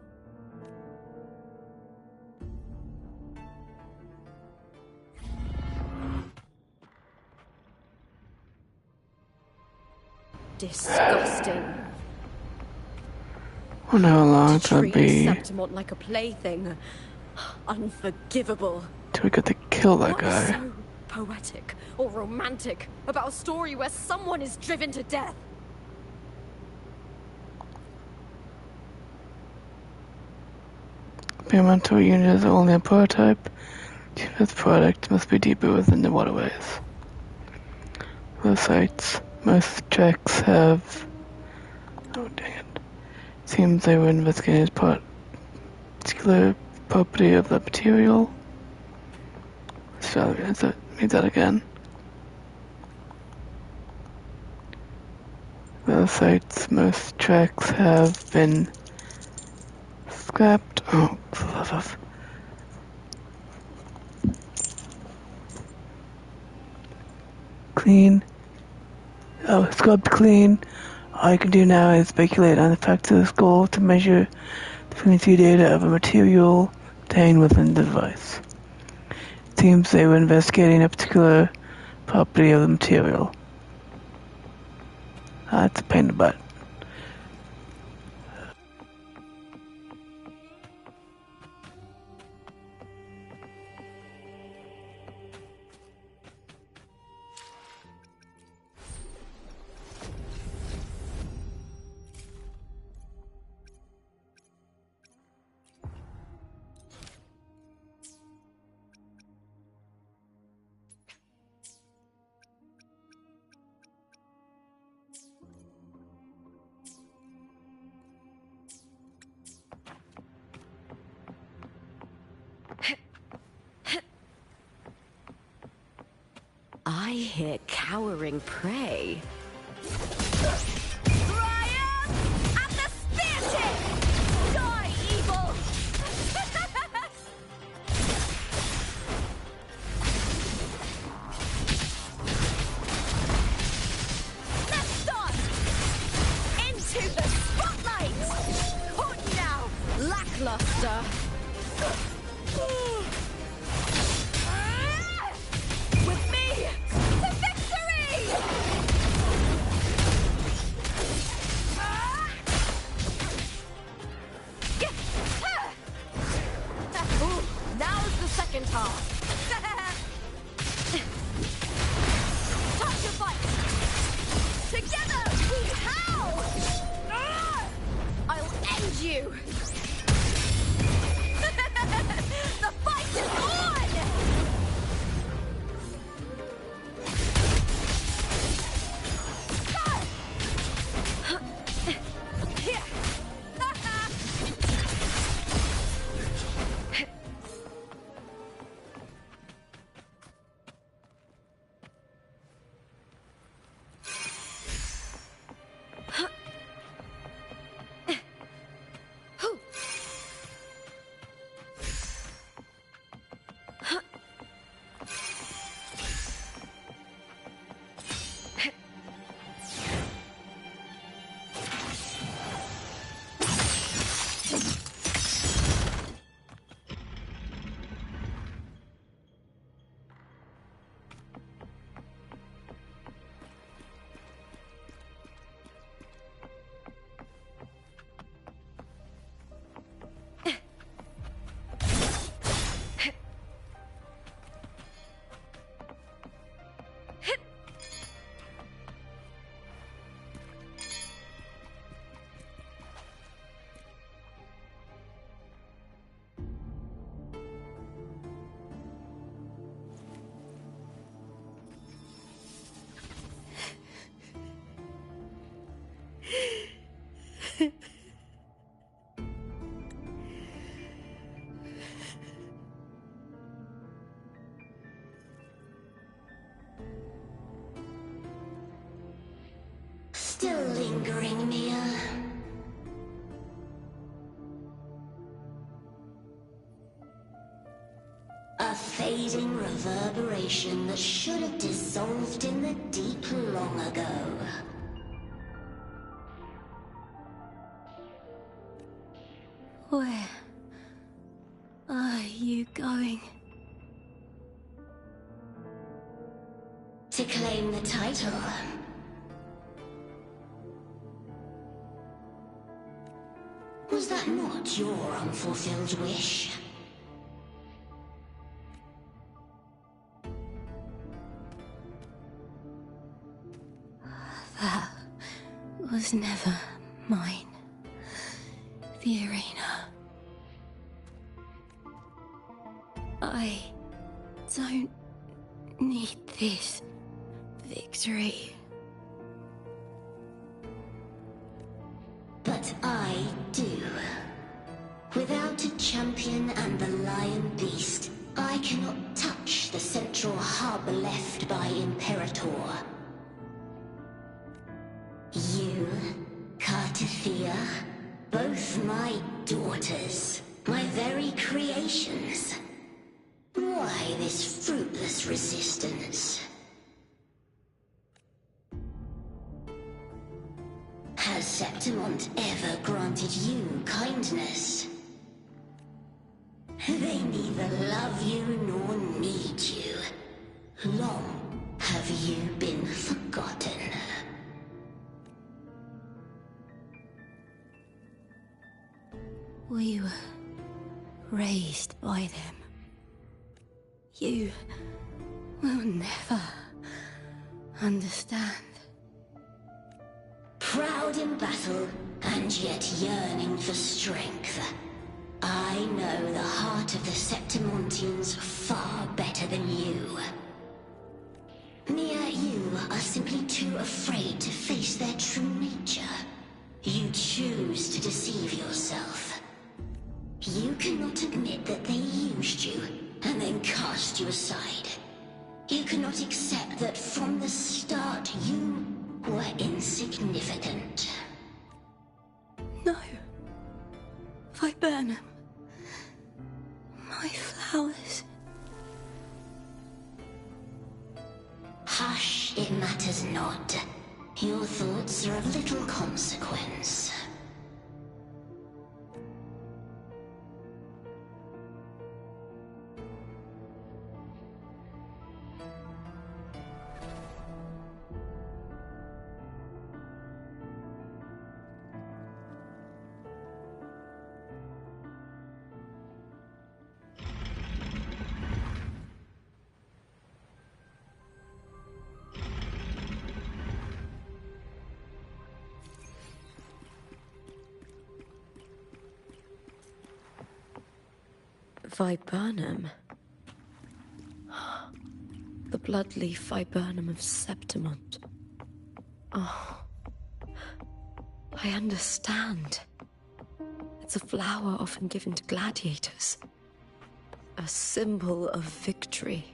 Disgusting. I wonder how long it's gonna Treat be Septimont like a plaything. Unforgivable. till we get to kill that What is guy. so poetic or romantic about a story where someone is driven to death? experimental unit is only a prototype. This product must be deeper within the waterways. The sites. Most tracks have... Oh, dang it. Seems they were investigating this particular property of the material. Let's try to read that again. The sites. Most tracks have been scrapped. Oh, for the love of... Clean. Oh, scrubbed clean. All I can do now is speculate on the fact of this goal to measure the frequency data of a material contained within the device. It seems they were investigating a particular property of the material. That's a pain in the butt. I hear cowering prey. Triumph at the spear tip! Die, evil! Let's start! Into the spotlight! Caught now! Lackluster. With me to victory! Ooh, now's the second half. Time to fight! Together we howl! I'll end you. The fight is on! Still lingering, Mia. A fading reverberation that should have dissolved in the deep long ago. Where are you going? To claim the title. Was that not your unfulfilled wish? That was never mine. The arena. I don't need this victory. But I do. Without a champion and the lion beast, I cannot touch the central harbor left by Imperator. You, Cartathea, both my daughters, my very creations. Why this fruitless resistance? Has Septimont ever granted you kindness? They neither love you nor need you. Long have you been forgotten. We were raised by them. You will never understand. Proud in battle, and yet yearning for strength. I know the heart of the Septimontians far better than you. You are simply too afraid to face their true nature. You choose to deceive yourself. You cannot admit that they used you, and then cast you aside. You cannot accept that from the start you were insignificant. No. Viburnum. My flowers. Hush, it matters not. Your thoughts are of little consequence. Viburnum. The bloodleaf viburnum of Septimont. Oh. I understand. It's a flower often given to gladiators. A symbol of victory.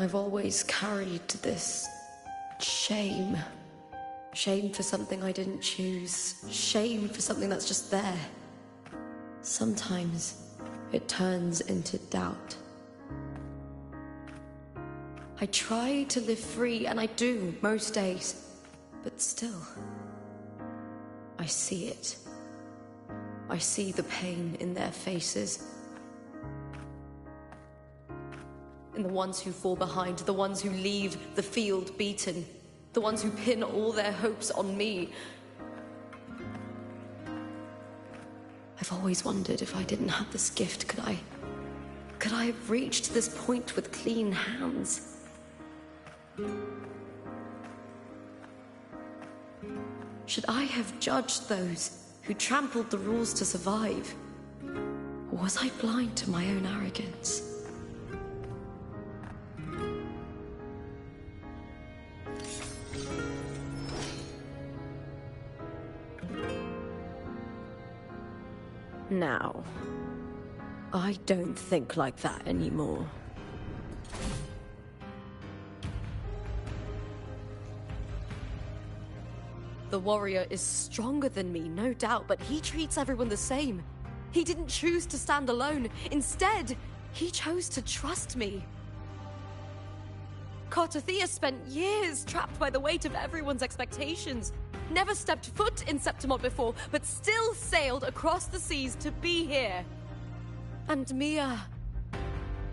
I've always carried this shame. Shame for something I didn't choose. Shame for something that's just there. Sometimes it turns into doubt. I try to live free, and I do most days. But still, I see it. I see the pain in their faces. In the ones who fall behind, the ones who leave the field beaten, the ones who pin all their hopes on me. I've always wondered if I didn't have this gift, could I have reached this point with clean hands? Should I have judged those who trampled the rules to survive? Or was I blind to my own arrogance? Now, I don't think like that anymore. The warrior is stronger than me, no doubt, but he treats everyone the same. He didn't choose to stand alone. Instead, he chose to trust me. Cartathea spent years trapped by the weight of everyone's expectations. Never stepped foot in Septimont before, but still sailed across the seas to be here. And Mia...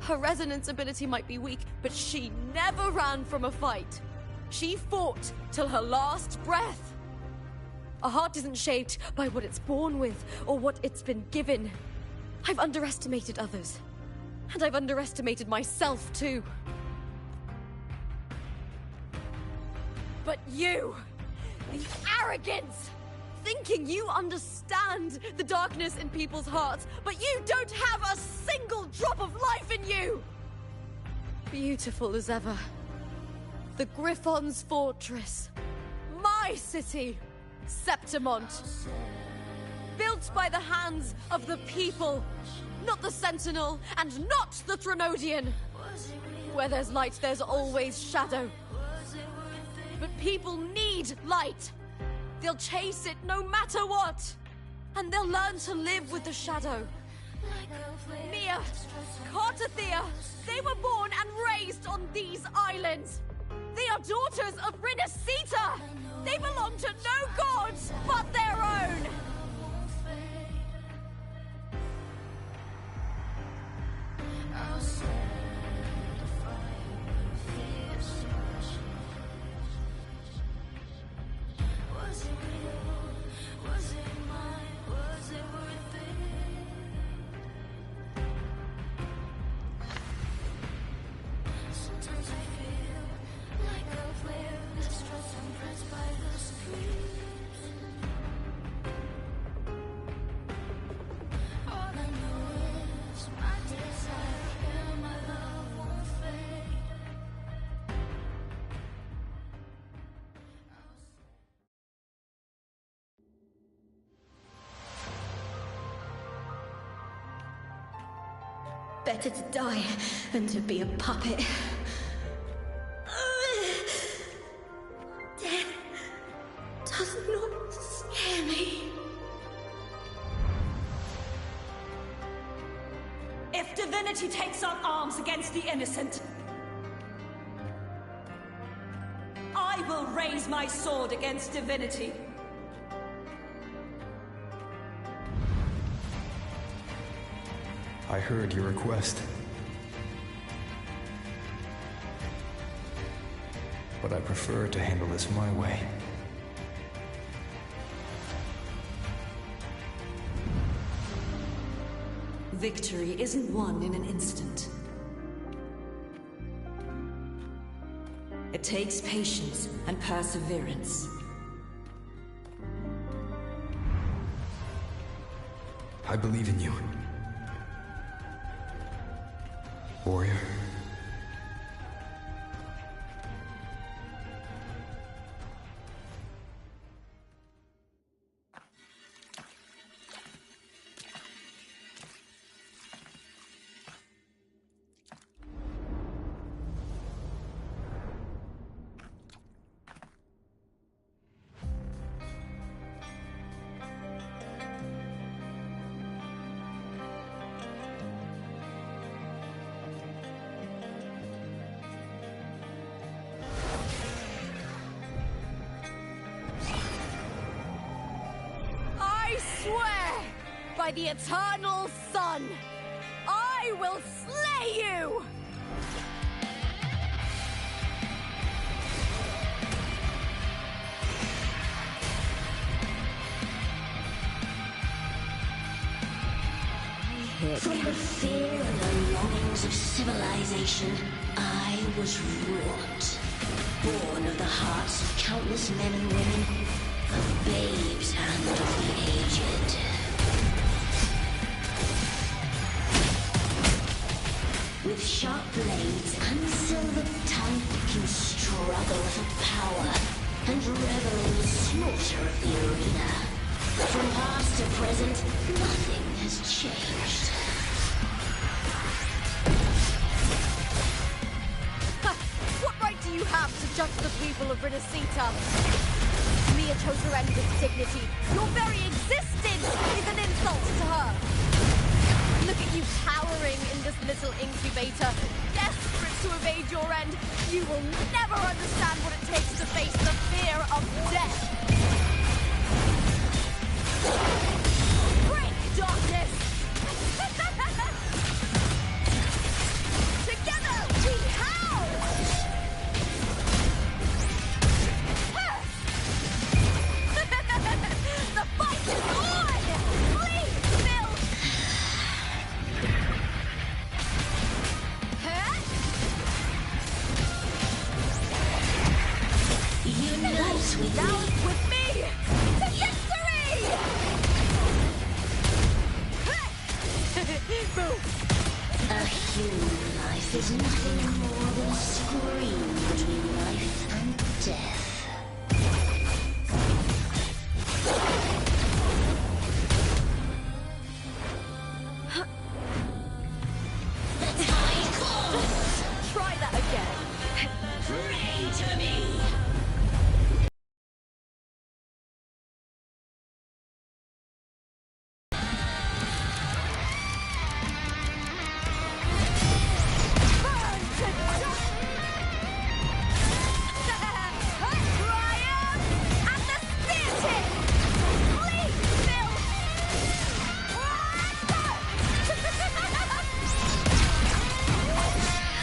Her resonance ability might be weak, but she never ran from a fight. She fought till her last breath. A heart isn't shaped by what it's born with, or what it's been given. I've underestimated others. And I've underestimated myself, too. But you... the arrogance! Thinking you understand the darkness in people's hearts, but you don't have a single drop of life in you! Beautiful as ever. The Griffon's fortress. My city, Septimont. Built by the hands of the people. Not the Sentinel, and not the Threnodian. Where there's light, there's always shadow. But people need light. They'll chase it no matter what. And they'll learn to live with the shadow. Mia, Cartathea, they were born and raised on these islands. They are daughters of Rinascita. They belong to no gods but their own. Better to die than to be a puppet. Death does not scare me. If Divinity takes up arms against the innocent, I will raise my sword against Divinity. I heard your request. But I prefer to handle this my way. Victory isn't won in an instant. It takes patience and perseverance. I believe in you. Warrior. By the eternal sun, I will slay you! From the fear and the longings of civilization, I was wrought. Born of the hearts of countless men and women, of babes and of the aged. With sharp blades and silver tongue, can struggle for power and revel in the slaughter of the arena. From past to present, nothing has changed. What right do you have to judge the people of Rinascita? Mia chose her end with dignity. Your very existence is an insult to her. Look at you cowering in this little incubator, desperate to evade your end. You will never understand what it takes to face the fear of death. Break, darkness! Together we howl! The fight is on! Flee, Bill! Unite with Now me. with me! To victory! Move! A human life is nothing more than a scream between life and death. The tide calls. Try that again. Pray to me. Burn to dust! Triumph at the spear tip! Flee, Bill!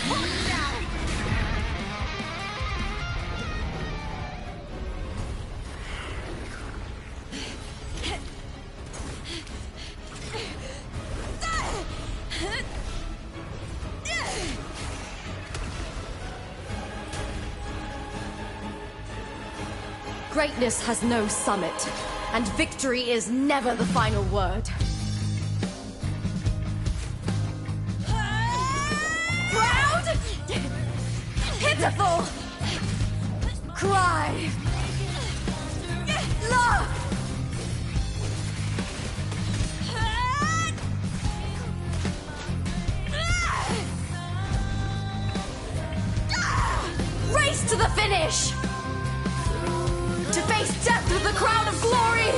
Watch out! Greatness has no summit, and victory is never the final word. Proud! Pitiful! Cry! Love! Race to the finish! To face death with the crown of glory!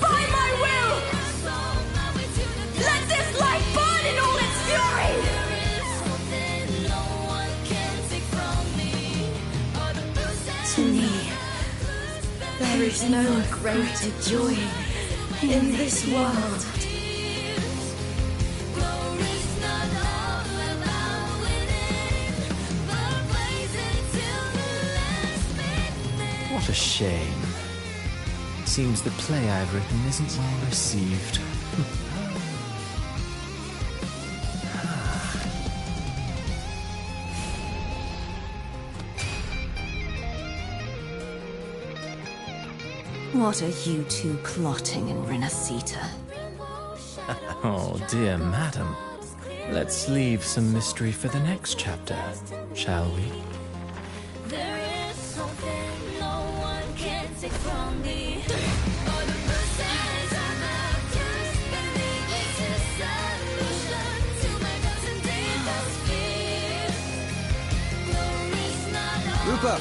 By my will! Let this light burn in all its fury! To me, there is no greater joy in this world. What a shame. Seems the play I've written isn't well received. What are you two plotting in Rinascita? Oh, dear madam. Let's leave some mystery for the next chapter, shall we? There is something no one can take from me. Rupa!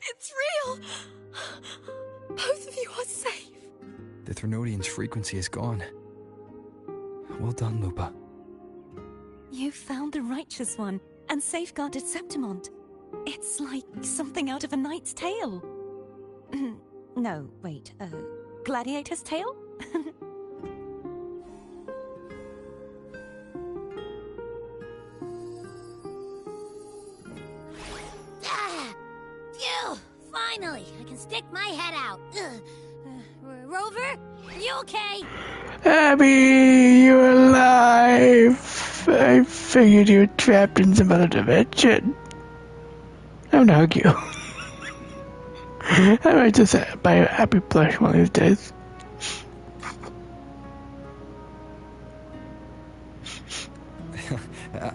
It's real! Both of you are safe. The Threnodian's frequency is gone. Well done, Lupa. You found the righteous one and safeguarded Septimont. It's like something out of a knight's tale. No, wait, gladiator's tale? Phew! Finally, I can stick my head out. Rover, you okay? Abby, you're alive! I figured you were trapped in some other dimension. I'm gonna hug you. I might just buy a happy plush one of these days.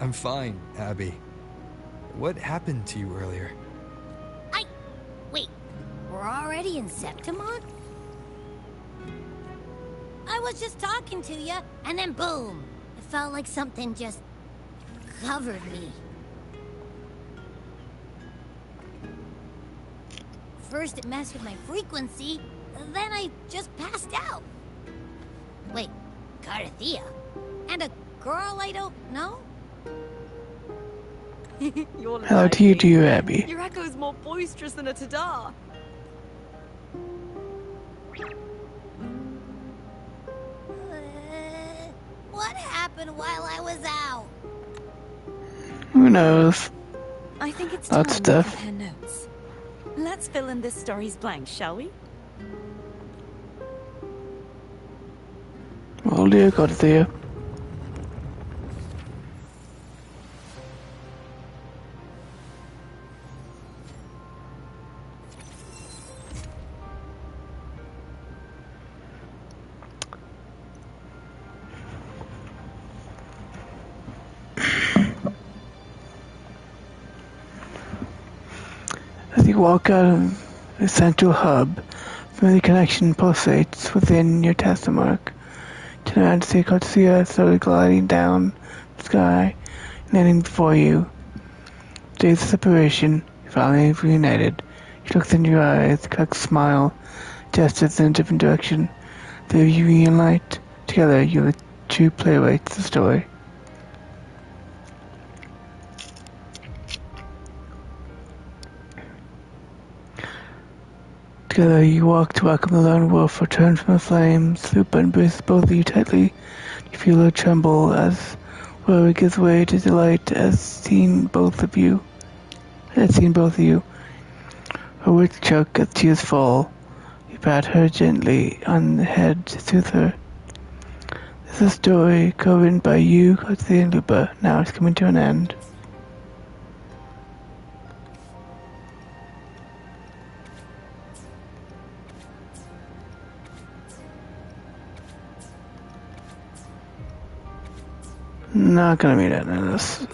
I'm fine, Abby. What happened to you earlier? Wait, we're already in Septimont? I was just talking to you, and then boom! It felt like something just covered me. First it messed with my frequency, then I just passed out. Wait, Carthea? And a girl I don't know? You're Hello to you too, Abby. Your echo's more boisterous than a Tadar. What happened while I was out? Who knows? I think it's That time we stuff. compare notes. Let's fill in this story's blanks, shall we? Well, dear Carthea. As you walk out of the central hub, familiar connection pulsates within your test mark. Turn around to see Carthea slowly gliding down the sky, landing before you. Days of separation, finally reunited. You look in your eyes, crack smile, gestures in a different direction. They reunite. Together, you're the true playwrights of the story. Together you walk to welcome the lone wolf returned from the flames. Lupa embraces both of you tightly. You feel her tremble as worry gives way to delight as seen both of you. Her words choke as tears fall. You pat her gently on the head to soothe her. This is a story co-written by you, Carthea and Lupa. Now it's coming to an end. Not gonna be that in this.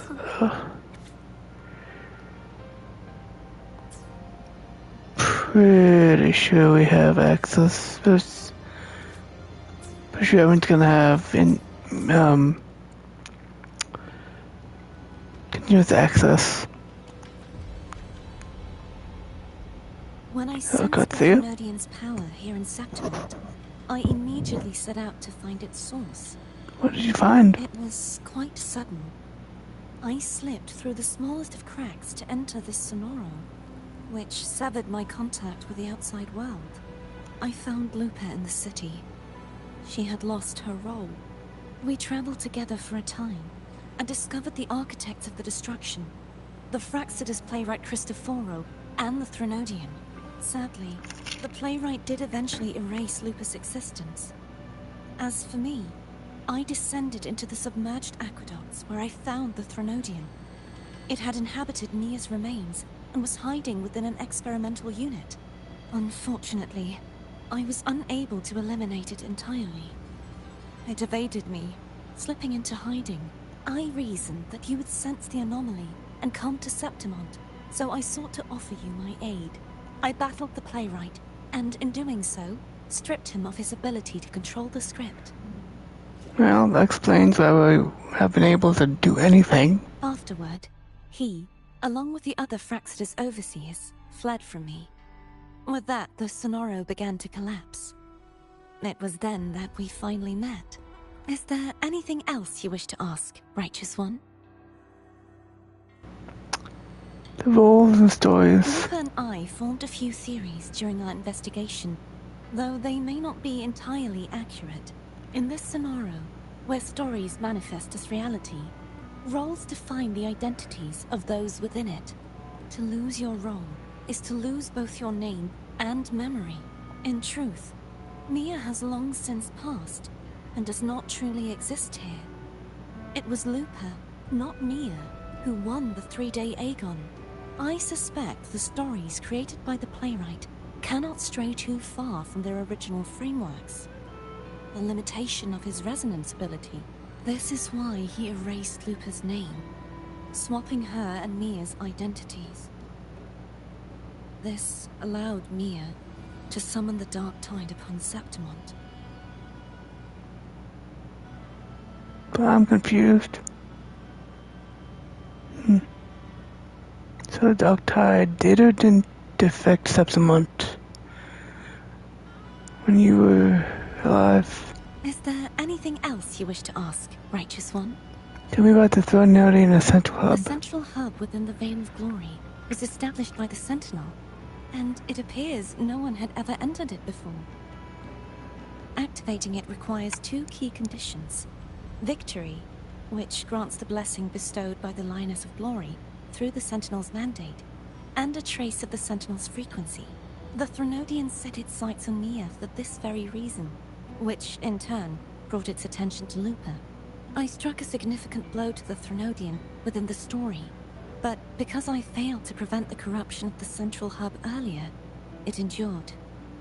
Pretty sure we have access. Pretty sure everyone's gonna have continuous access. When I sensed the Trinodian's power here in Septimont, I immediately set out to find its source. What did you find? It was quite sudden. I slipped through the smallest of cracks to enter this sonoro, which severed my contact with the outside world. I found Lupa in the city. She had lost her role. We traveled together for a time, and discovered the architects of the destruction, the Fraxidus playwright Cristoforo, and the Trinodian. Sadly, the playwright did eventually erase Lupa's existence. As for me, I descended into the submerged aqueducts where I found the Trinodian. It had inhabited Nia's remains and was hiding within an experimental unit. Unfortunately, I was unable to eliminate it entirely. It evaded me, slipping into hiding. I reasoned that you would sense the anomaly and come to Septimont, so I sought to offer you my aid. I battled the playwright, and in doing so, stripped him of his ability to control the script. Well, that explains why we have been able to do anything. Afterward, he, along with the other Fraxidus overseers, fled from me. With that, the Sonoro began to collapse. It was then that we finally met. Is there anything else you wish to ask, Righteous One? The roles and stories. Lupa and I formed a few theories during our investigation, though they may not be entirely accurate. In this scenario, where stories manifest as reality, roles define the identities of those within it. To lose your role is to lose both your name and memory. In truth, Nia has long since passed, and does not truly exist here. It was Lupa, not Nia, who won the 3-day Aegon. I suspect the stories created by the playwright cannot stray too far from their original frameworks. The limitation of his resonance ability. This is why he erased Lupa's name. swapping her and Mia's identities. This allowed Mia to summon the Dark Tide upon Septimont. But I'm confused. So the Dark Tide did or didn't affect Septimont when you were alive? Is there anything else you wish to ask, Righteous One? Tell me about the Divinity in the Central Hub. The central hub within the Veil of Glory was established by the Sentinel, and it appears no one had ever entered it before. Activating it requires 2 key conditions. Victory, which grants the blessing bestowed by the Lioness of Glory through the Sentinel's mandate, and a trace of the Sentinel's frequency. The Threnodian set its sights on Mia for this very reason, which, in turn, brought its attention to Lupa. I struck a significant blow to the Threnodian within the story, but because I failed to prevent the corruption of the central hub earlier, it endured,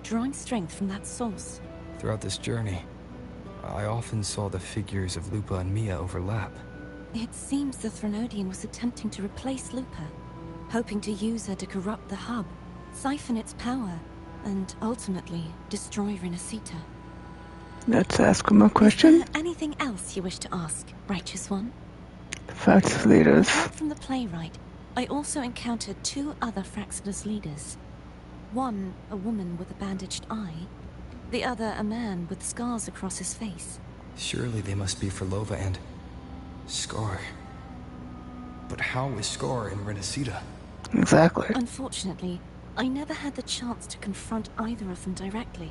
drawing strength from that source. Throughout this journey, I often saw the figures of Lupa and Mia overlap. It seems the Threnodian was attempting to replace Lupa, hoping to use her to corrupt the hub, siphon its power, and ultimately destroy Rinascita. Let's ask him a question. Is there anything else you wish to ask, Righteous One? Facts leaders. Apart from the playwright, I also encountered 2 other Fraxidus leaders. One, a woman with a bandaged eye. The other, a man with scars across his face. Surely they must be Forlova and Scar. But how is Scar in Rinascita? Exactly. Unfortunately, I never had the chance to confront either of them directly.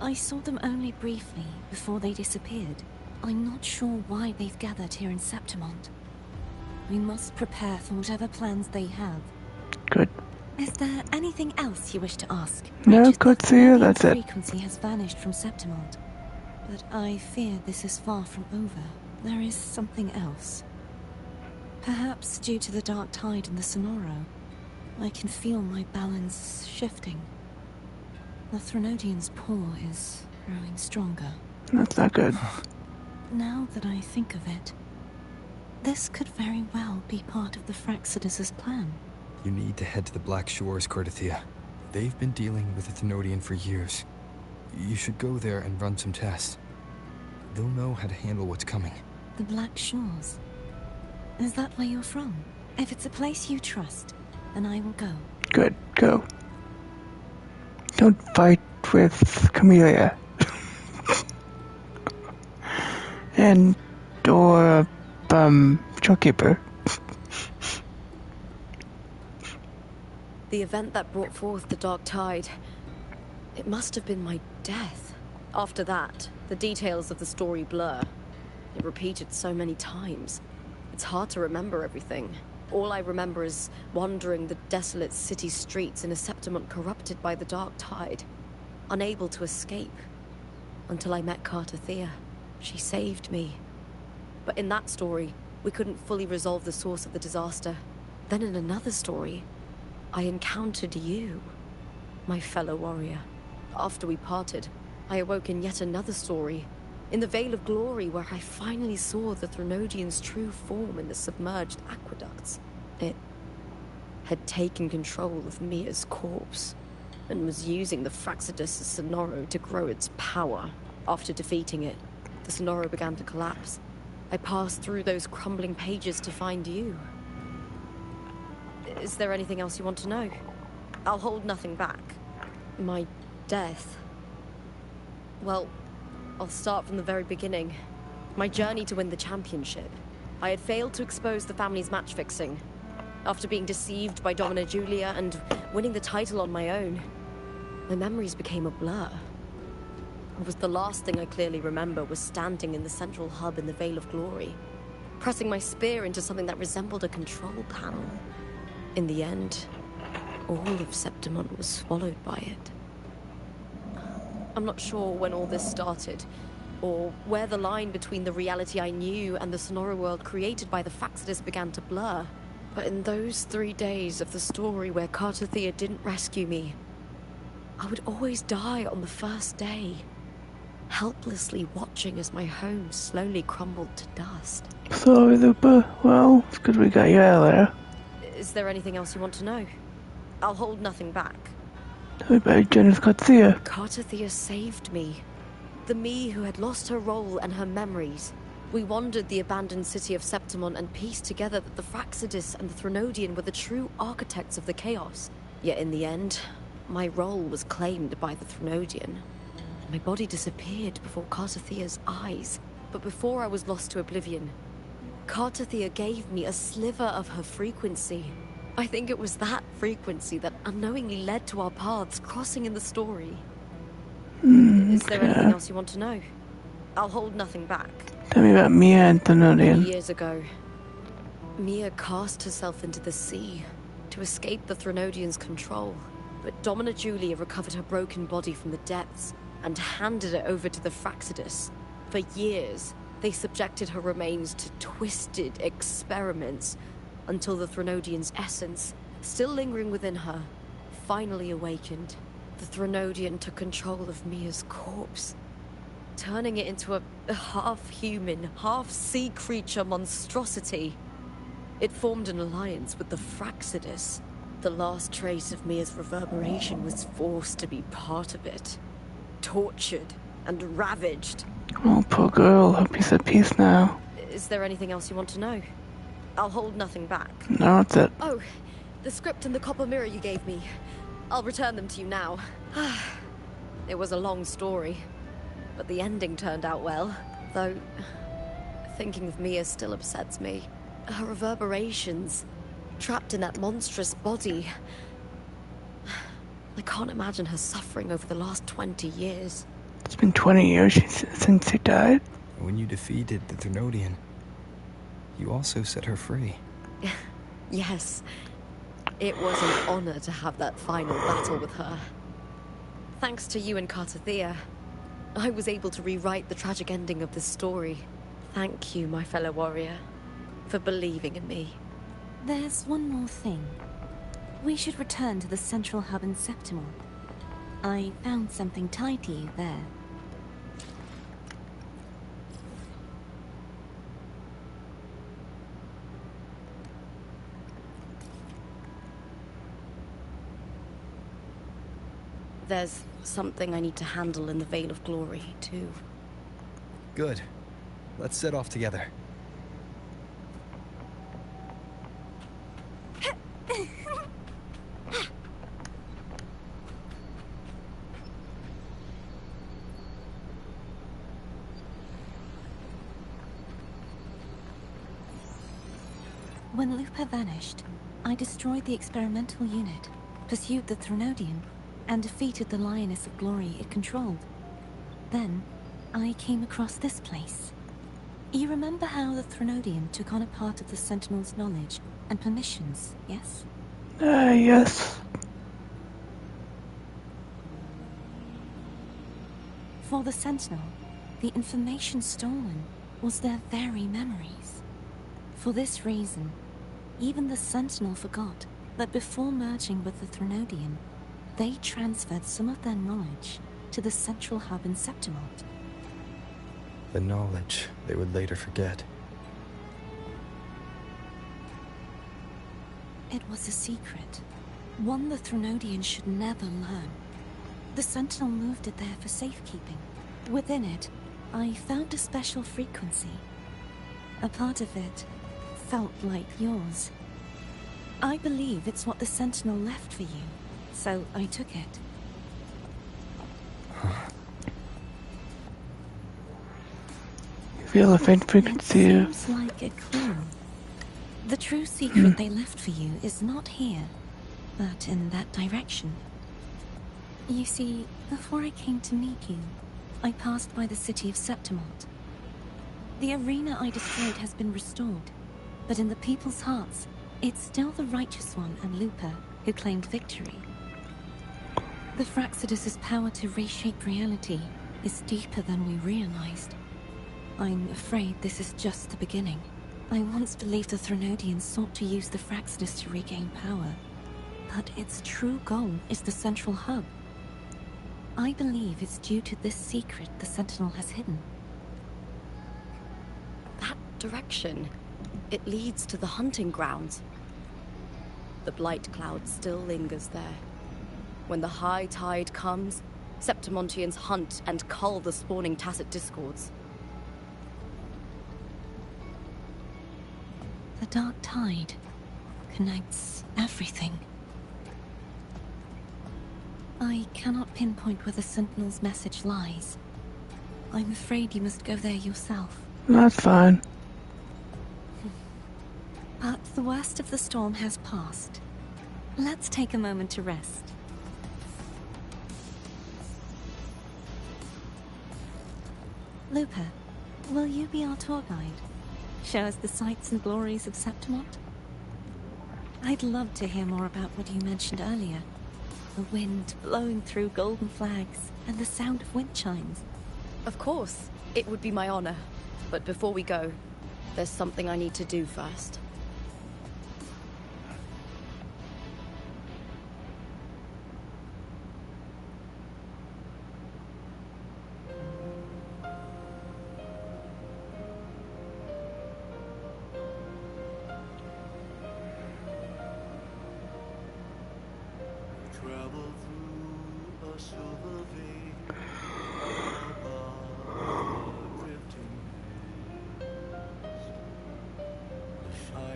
I saw them only briefly before they disappeared. I'm not sure why they've gathered here in Septimont. We must prepare for whatever plans they have. Good. Is there anything else you wish to ask? No, good to you, that's it. Frequency has vanished from Septimont, but I fear this is far from over. There is something else. Perhaps due to the Dark Tide in the Sonoro, I can feel my balance shifting. The Threnodian's paw is growing stronger. That's not good. Now that I think of it, this could very well be part of the Fraxidus' plan. You need to head to the Black Shores, Cordothea. They've been dealing with the Thenodian for years. You should go there and run some tests. They'll know how to handle what's coming. The Black Shores? Is that where you're from? If it's a place you trust, then I will go. Good, go. Don't fight with Camellia. And or Shopkeeper. The event that brought forth the Dark Tide, it must have been my death. After that, the details of the story blur. It repeated so many times. It's hard to remember everything. All I remember is wandering the desolate city streets in a Septimont corrupted by the Dark Tide, unable to escape, until I met Cartothea. She saved me. But in that story, we couldn't fully resolve the source of the disaster. Then in another story, I encountered you, my fellow warrior. After we parted, I awoke in yet another story, in the Veil of Glory, where I finally saw the Threnodian's true form in the submerged aqueducts. It had taken control of Mia's corpse, and was using the Fraxidus' Sonoro to grow its power. After defeating it, the Sonoro began to collapse. I passed through those crumbling pages to find you. Is there anything else you want to know? I'll hold nothing back. My death. Well, I'll start from the very beginning. My journey to win the championship. I had failed to expose the family's match fixing. After being deceived by Domina Julia and winning the title on my own, my memories became a blur. It was the last thing I clearly remember was standing in the central hub in the Veil of Glory, pressing my spear into something that resembled a control panel. In the end, all of Septimont was swallowed by it. I'm not sure when all this started, or where the line between the reality I knew and the Sonoro world created by the Fraxidus began to blur. But in those 3 days of the story where Cartothea didn't rescue me, I would always die on the first day. helplessly watching as my home slowly crumbled to dust. Sorry, Lupa. Well, it's good we got you out of there. Is there anything else you want to know? I'll hold nothing back. Tell me about Jenna's Carthea. Carthea saved me. The me who had lost her role and her memories. We wandered the abandoned city of Septimon and pieced together that the Fraxidus and the Threnodian were the true architects of the chaos. Yet in the end, my role was claimed by the Threnodian. My body disappeared before Carthea's eyes, but before I was lost to oblivion, Carthea gave me a sliver of her frequency. I think it was that frequency that unknowingly led to our paths crossing in the story. Is there anything else you want to know? I'll hold nothing back. Tell me about Mia and Thenodian. Years ago, Mia cast herself into the sea to escape the Threnodian's control. But Domina Julia recovered her broken body from the depths and handed it over to the Fraxidus. For years, they subjected her remains to twisted experiments until the Threnodian's essence, still lingering within her, finally awakened. The Threnodian took control of Mia's corpse, turning it into a half-human, half-sea creature monstrosity. It formed an alliance with the Fraxidus. The last trace of Mia's reverberation was forced to be part of it. Tortured and ravaged. Oh, poor girl. Hope he's at peace now. Is there anything else you want to know? I'll hold nothing back. No, that's it. Oh, the script and the copper mirror you gave me. I'll return them to you now. It was a long story, but the ending turned out well. Though, thinking of Mia still upsets me. Her reverberations, trapped in that monstrous body. I can't imagine her suffering over the last 20 years. It's been 20 years since he died. When you defeated the Threnodian, you also set her free. Yes. It was an honor to have that final battle with her. Thanks to you and Carthea, I was able to rewrite the tragic ending of this story. Thank you, my fellow warrior, for believing in me. There's one more thing. We should return to the central hub in Septimon. I found something tied to you there. There's something I need to handle in the Veil of Glory, too. Good. Let's set off together. When Lupa vanished, I destroyed the experimental unit, pursued the Threnodian, and defeated the Lioness of Glory it controlled. Then, I came across this place. You remember how the Threnodian took on a part of the Sentinel's knowledge and permissions, yes? Yes. For the Sentinel, the information stolen was their very memories. For this reason, even the Sentinel forgot that before merging with the Threnodian, they transferred some of their knowledge to the central hub in Septimon. The knowledge they would later forget. It was a secret, one the Threnodian should never learn. The Sentinel moved it there for safekeeping. Within it, I found a special frequency. A part of it felt like yours. I believe it's what the Sentinel left for you, so I took it. You feel a faint frequency. It seems like a clue. The true secret they left for you is not here, but in that direction. You see, before I came to meet you, I passed by the city of Septimon. The arena I destroyed has been restored, but in the people's hearts, it's still the Righteous One and Lupa who claimed victory. The Fraxidus's power to reshape reality is deeper than we realized. I'm afraid this is just the beginning. I once believed the Threnodians sought to use the Fraxidus to regain power, but its true goal is the central hub. I believe it's due to this secret the Sentinel has hidden. That direction. It leads to the hunting grounds. The blight cloud still lingers there. When the high tide comes, Septimontians hunt and cull the spawning Tacet discords. The dark tide connects everything. I cannot pinpoint where the Sentinel's message lies. I'm afraid you must go there yourself. That's fine. But the worst of the storm has passed. Let's take a moment to rest. Lupa, will you be our tour guide? Show us the sights and glories of Septimont? I'd love to hear more about what you mentioned earlier. The wind blowing through golden flags and the sound of wind chimes. Of course, it would be my honor. But before we go, there's something I need to do first.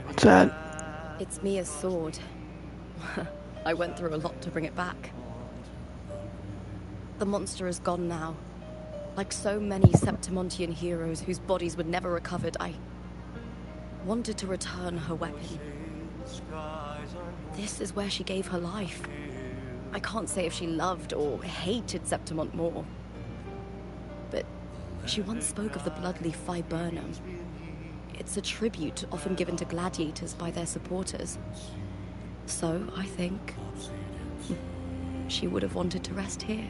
What's that? It's Mia's sword. I went through a lot to bring it back. The monster is gone now. Like so many Septimontian heroes whose bodies were never recovered, I wanted to return her weapon. This is where she gave her life. I can't say if she loved or hated Septimont more. But she once spoke of the bloodleaf viburnum. It's a tribute often given to gladiators by their supporters. So, I think, she would have wanted to rest here.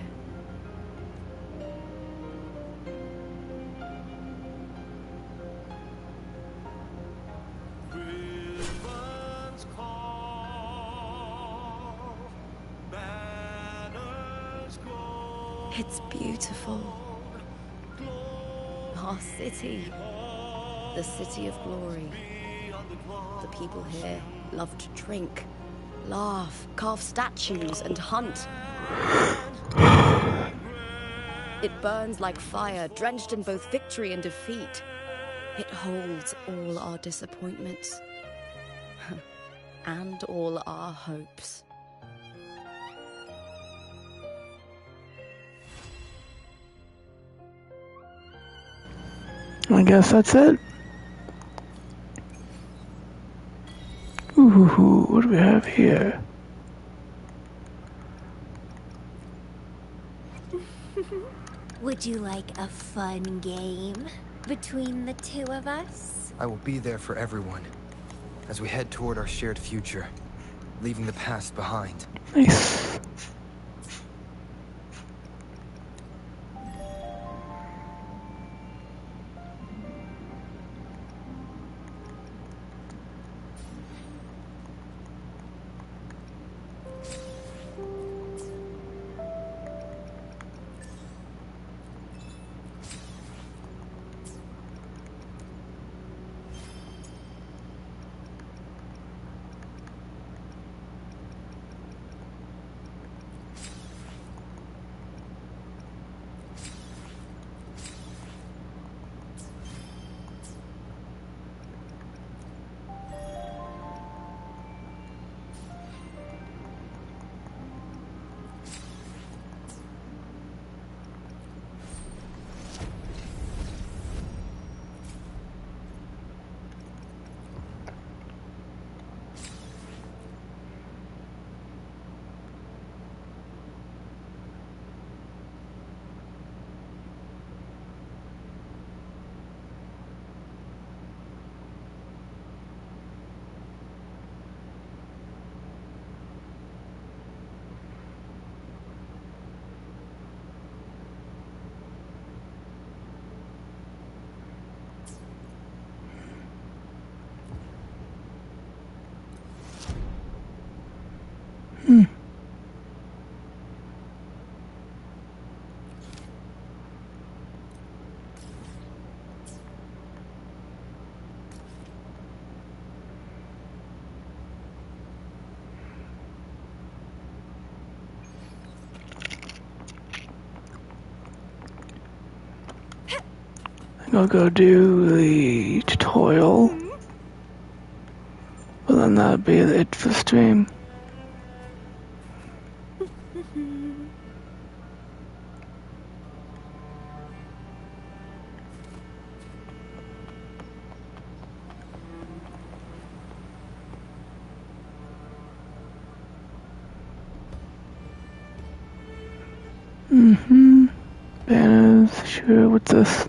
It's beautiful. Our city. The city of glory. The people here love to drink, laugh, carve statues, and hunt. It burns like fire, drenched in both victory and defeat. It holds all our disappointments. And all our hopes. I guess that's it. Ooh, what do we have here? Would you like a fun game between the two of us? I will be there for everyone as we head toward our shared future, leaving the past behind. Nice. I'll go do the tutorial. But then that'll be it for the stream. Banners, sure, what's this?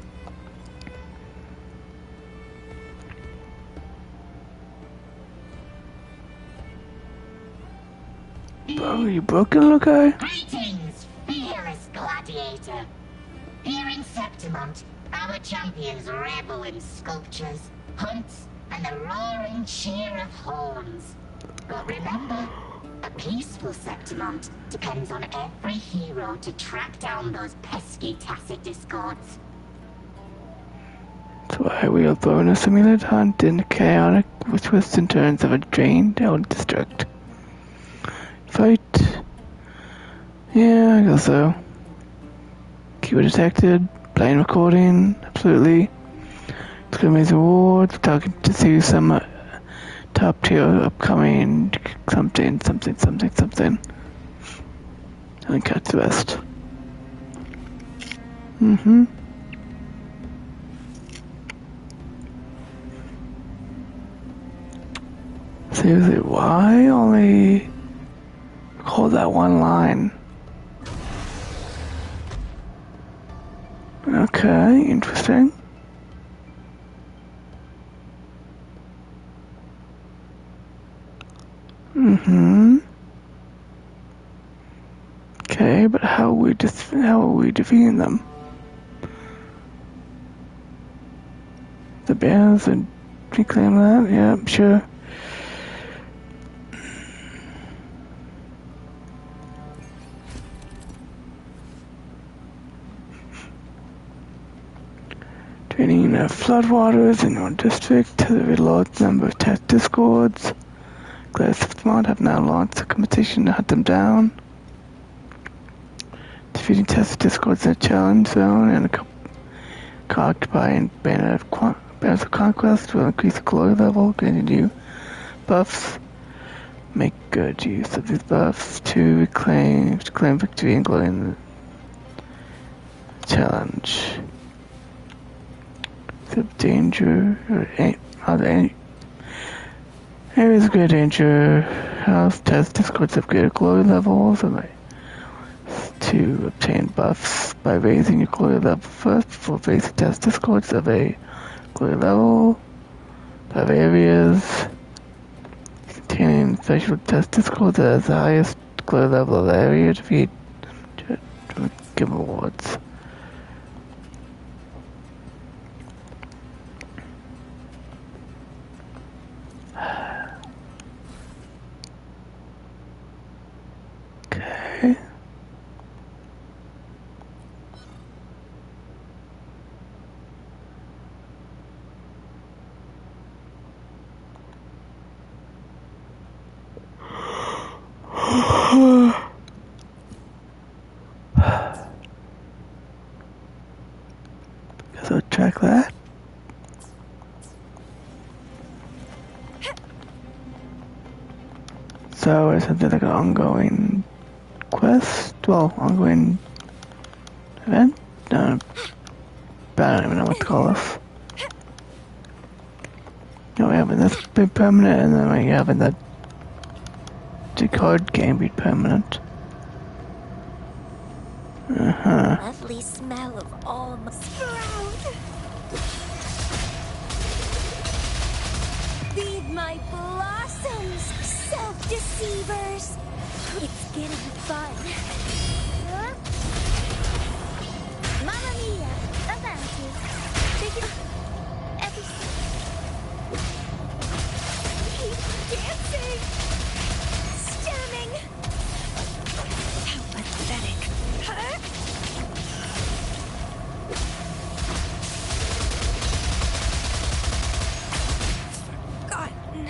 Bro, you broken, little guy? Greetings, fearless gladiator. Here in Septimont, our champions revel in sculptures, hunts, and the roaring cheer of horns. But remember, a peaceful Septimont depends on every hero to track down those pesky tacit discords. That's why we are throwing a simulated hunt in chaotic with twists and turns of a drained out district. Fight. Yeah, I guess so. Keyword detected. Blind recording. Absolutely. Exclamation awards. Talking to see some top tier upcoming something. And catch the rest. Seriously, why only hold that one line? Okay, interesting. Okay, but how are we defeating them? The bears and reclaim that? Yeah, sure. Draining floodwaters in your district to the large number of test discords. Glad Septimont have now launched a competition to hunt them down. Defeating test discords in a challenge zone and occupying banners of conquest will increase the glory level, granting you buffs. Make good use of these buffs to claim victory and glory in the challenge. Danger or areas of great danger. House test discords have greater glory levels to obtain buffs by raising your glory level first before facing test discords of a glory level. Have areas containing special test discords that has the highest glory level of the area to give awards. Okay. Guess I'll track that. So it's something like an ongoing quest? Well, ongoing event? I don't even know what to call this. No, we having this be permanent, and then we having the card game be permanent. Lovely smell of almost sprout. Feed my blossoms, self-deceivers. It's getting fun. Huh? Mamma mia, avanti. Take it every keep dancing. Stunning. How pathetic. Huh? Forgotten.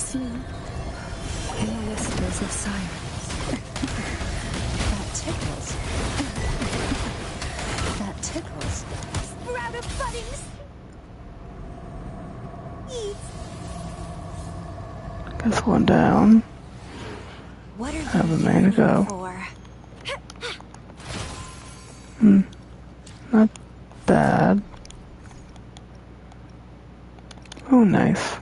Sleep in the whispers of silence. That tickles. That tickles. Sprout of buddings! Eat! Guess one down. What are you Have a man to go. for? Not bad. Oh, nice.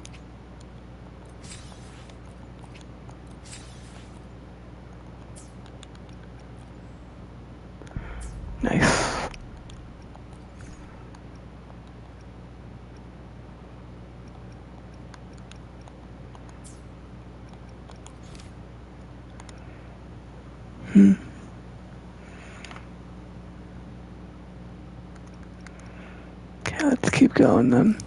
Nice. Okay, let's keep going then.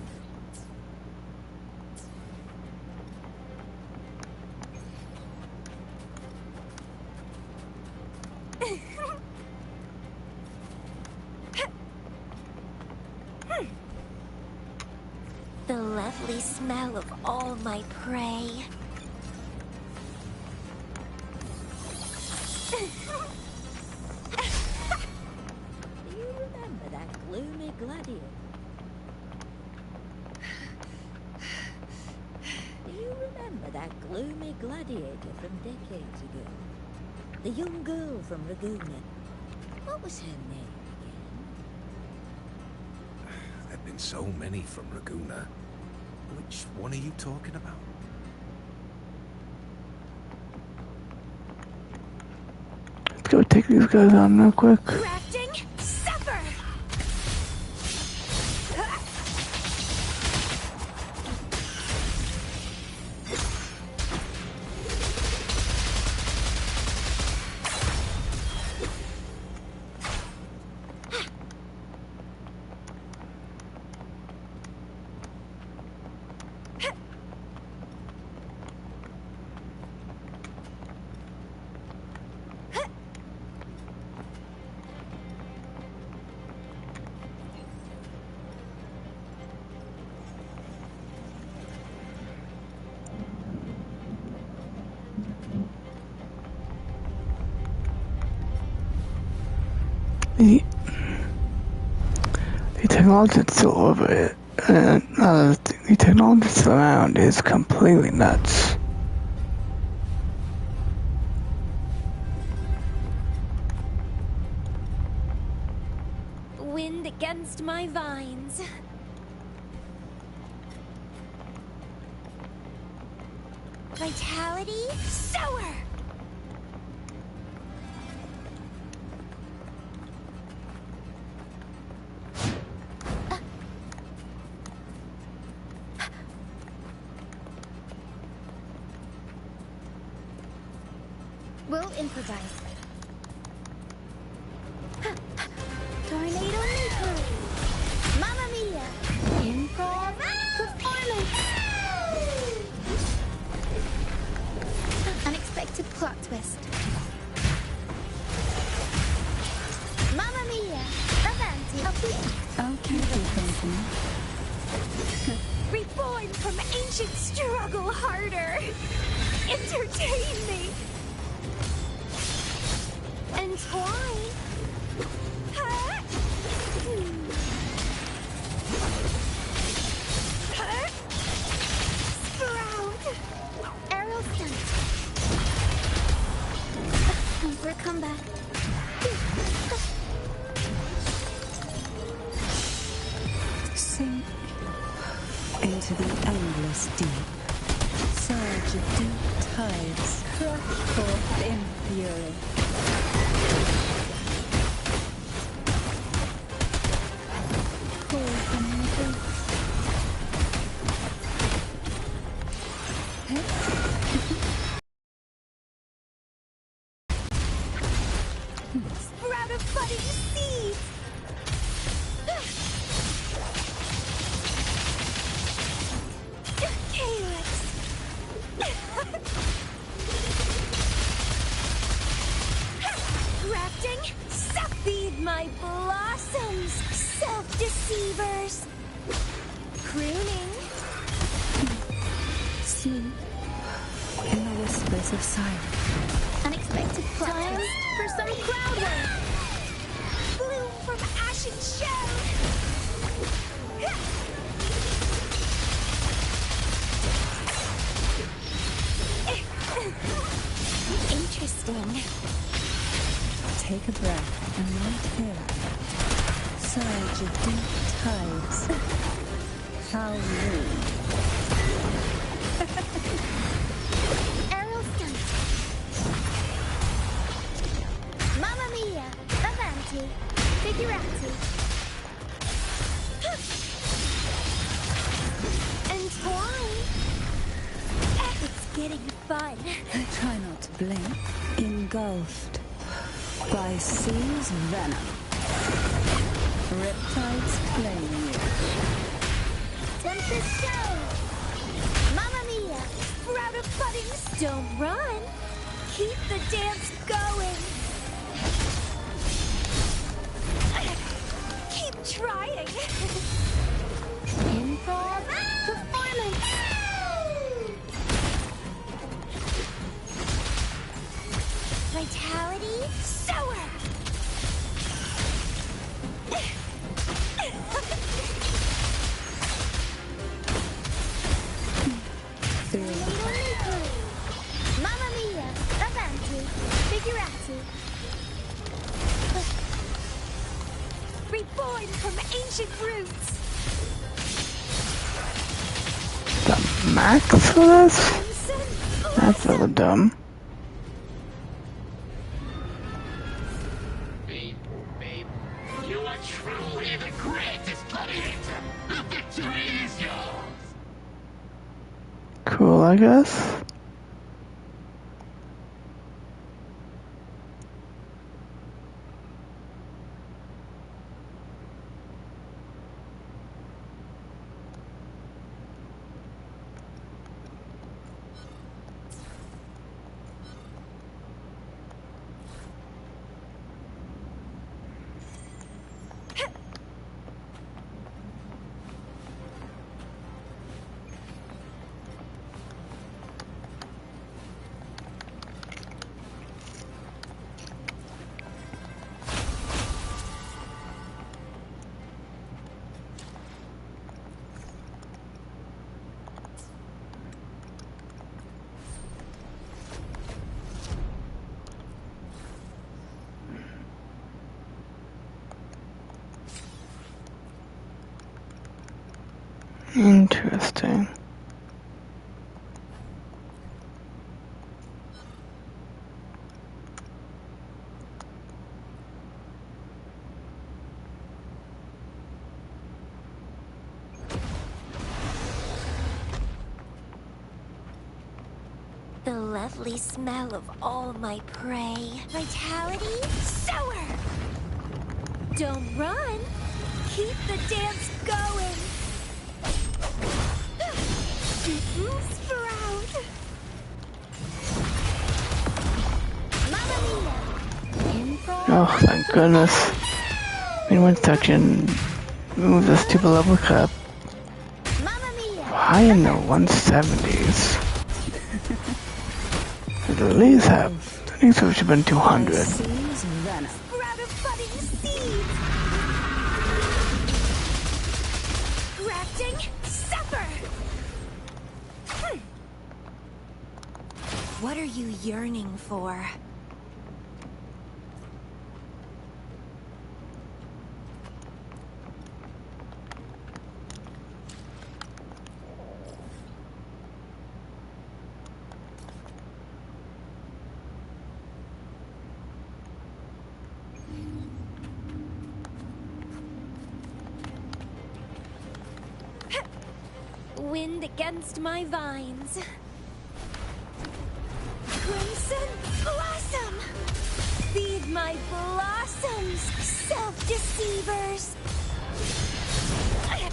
The lovely smell of all my prey. Do you remember that gloomy gladiator? Do you remember that gloomy gladiator from decades ago? The young girl from Laguna. What was her name again? There've been so many from Laguna. Which one are you talking about? Let's go take these guys on real quick. Grafting, suffer! The technology that's still over it, the technology that's around is completely nuts. Wind against my vines. Vitality, sower! We'll improvise. Tornado maker. Mamma mia! Improv performance. Unexpected plot twist. Mamma mia! Avanti. Okay, Divinity. Reborn from ancient struggle harder. Entertain me. Entwine. Huh? Huh? Sprout. Arrow stunt. Time for a comeback. Sink into the endless deep. Surge of deep tides. Crush forth in fury. Pour from your boots. Sprout of budding seeds. Calyx. Voice of silence. Unexpected plot twist for some crowd work. Bloom from ashen shell! Interesting. Take a breath and right here. Surge of deep tides. How rude. Aerial stunt. Mamma mia! Avanti! Figurati! Entwine! It's getting fun. Try not to blink. Engulfed by sea's venom. Riptides claim you. Tempest show! Mamma mia! Sprout of puddings, don't run. Keep the dance going. Keep trying. Improv performance! Vitality, sour. Mamma mia! Avanti! Figurati! Reborn from ancient roots. The max for this? That's a little dumb. You are truly the greatest gladiator. The victory is yours. Cool, I guess. Interesting. The lovely smell of all my prey. Vitality, sour. Don't run. Keep the dance going. Sprout. Oh, thank goodness. In one section, move the stupid level cap. High in the 170s. At least have. I think so it should have been 200. Sprout of budding seeds. Grafting, supper. What are you yearning for? Wind against my vines. Crimson blossom! Feed my blossoms, self-deceivers!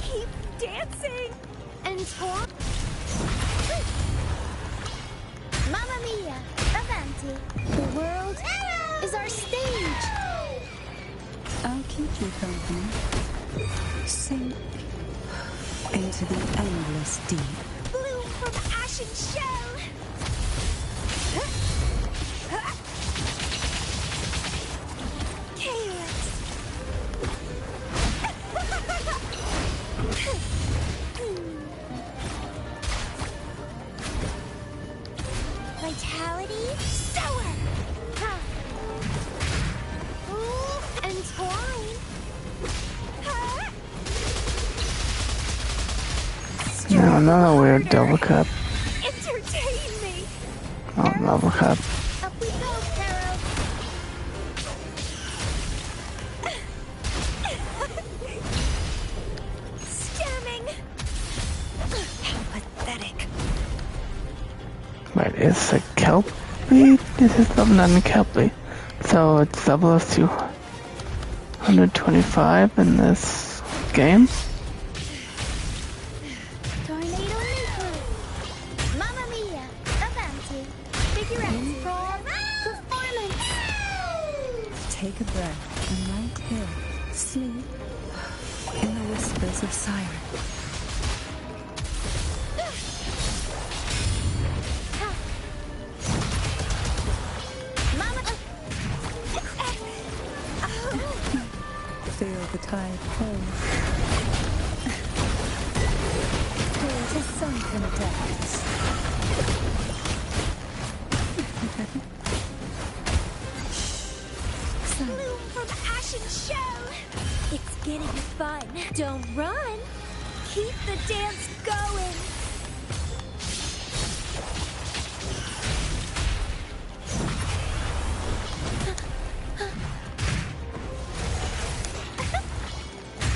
Keep dancing! And what? Mamma mia! Avanti! The world is our stage! I'll keep you company. Sink into the endless deep. Bloom from ashen shell! Vitality, sour! Ha! Ooh, and twine! Ha! Now another weird double cup. Entertain me! Oh, double cup. Up we go, Pharaoh. Stemming! How pathetic. Wait, it's a Kelpie? This is not a Kelpie. So it's double as 225 in this game? Tornado Nuclear. Mamma Mia. Avanti. Figurati. Performance. Take a breath and right here, sleep in the whispers of siren. Feel the tide pull. Pull to sunken depths. Bloom from ashen shell! It's getting fun. Don't run! Keep the dance going!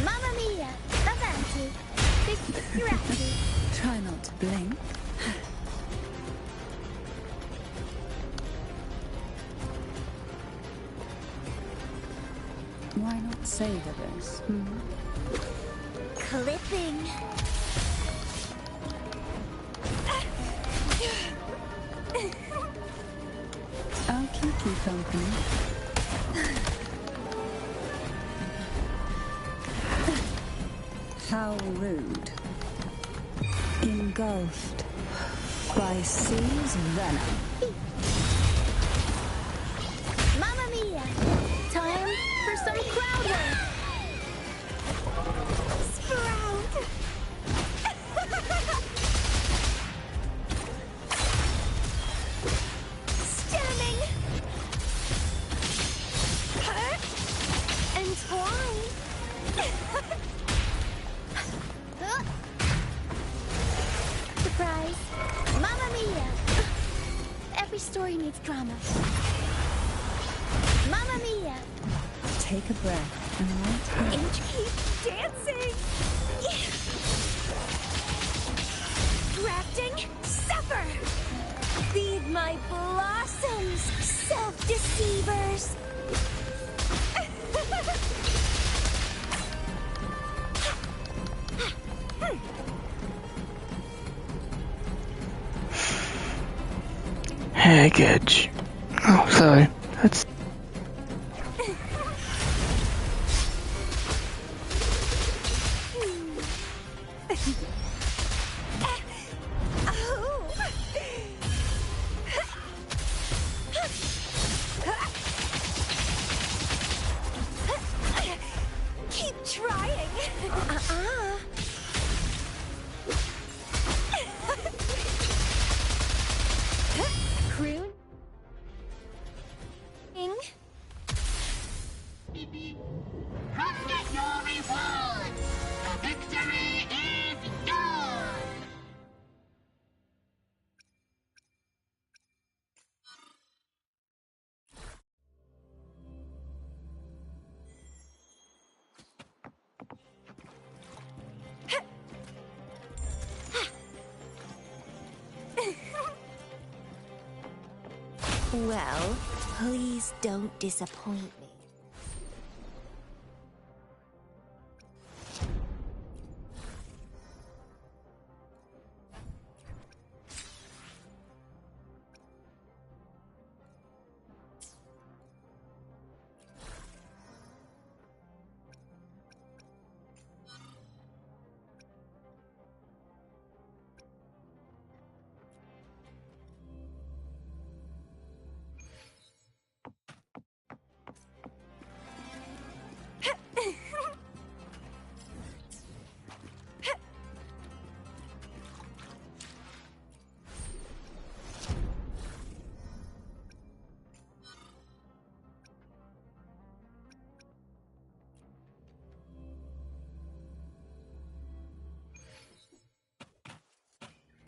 Mamma Mia. Avanti. Figurati. Try not to blink. Why not savor this? Clipping. I'll keep you company. How rude. Engulfed by sea's venom. Mamma Mia. Time for some crowd work. Sprout! Stemming! And twine. Surprise. Mamma Mia. Every story needs drama. Mamma Mia. Take a breath and right here. And keep dancing! Grafting, suffer! Feed my blossoms, self-deceivers! Haggage. Oh, sorry. That's... Keep trying! Croon? Come get your reward! The victory is yours! Well, please don't disappoint me.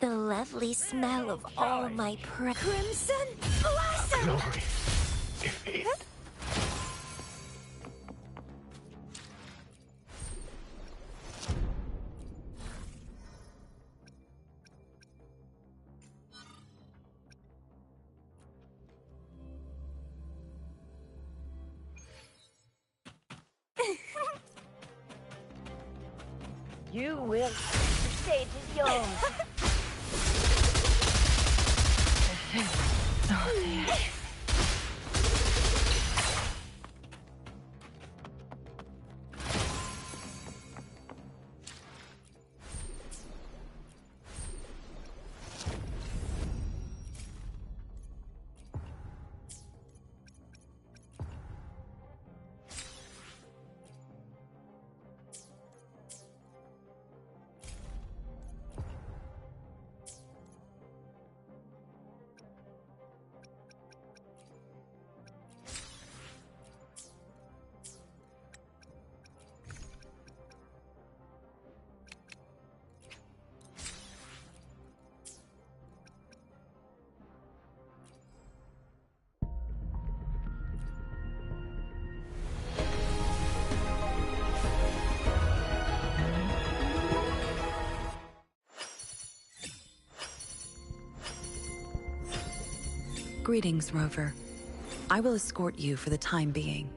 The lovely smell of all my prey. Crimson Blossom! Glory, defeat. You will. The stage is yours. Greetings, Rover. I will escort you for the time being.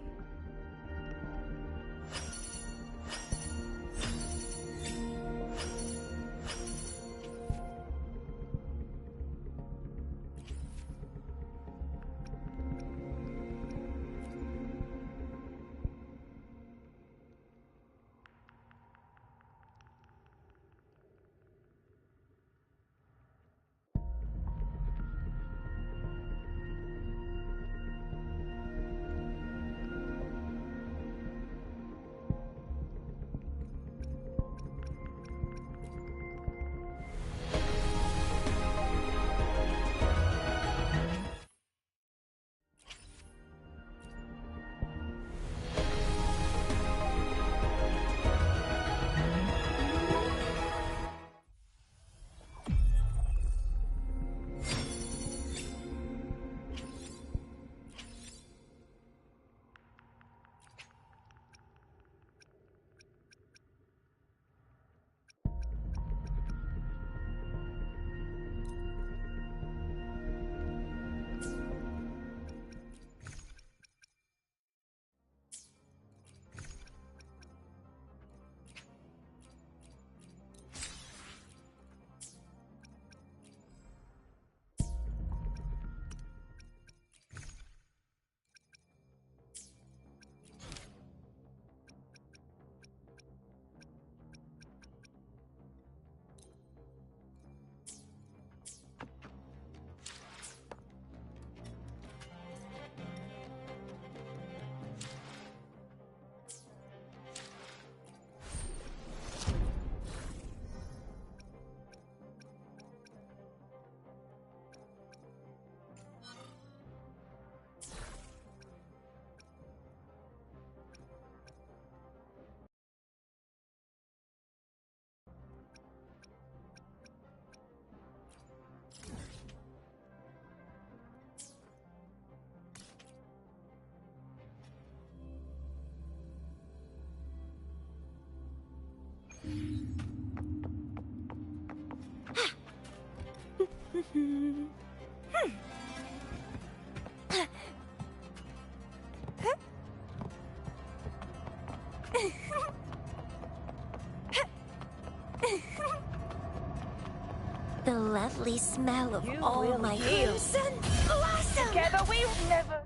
The lovely smell of You all will my yield. crimson blossom. Together we will never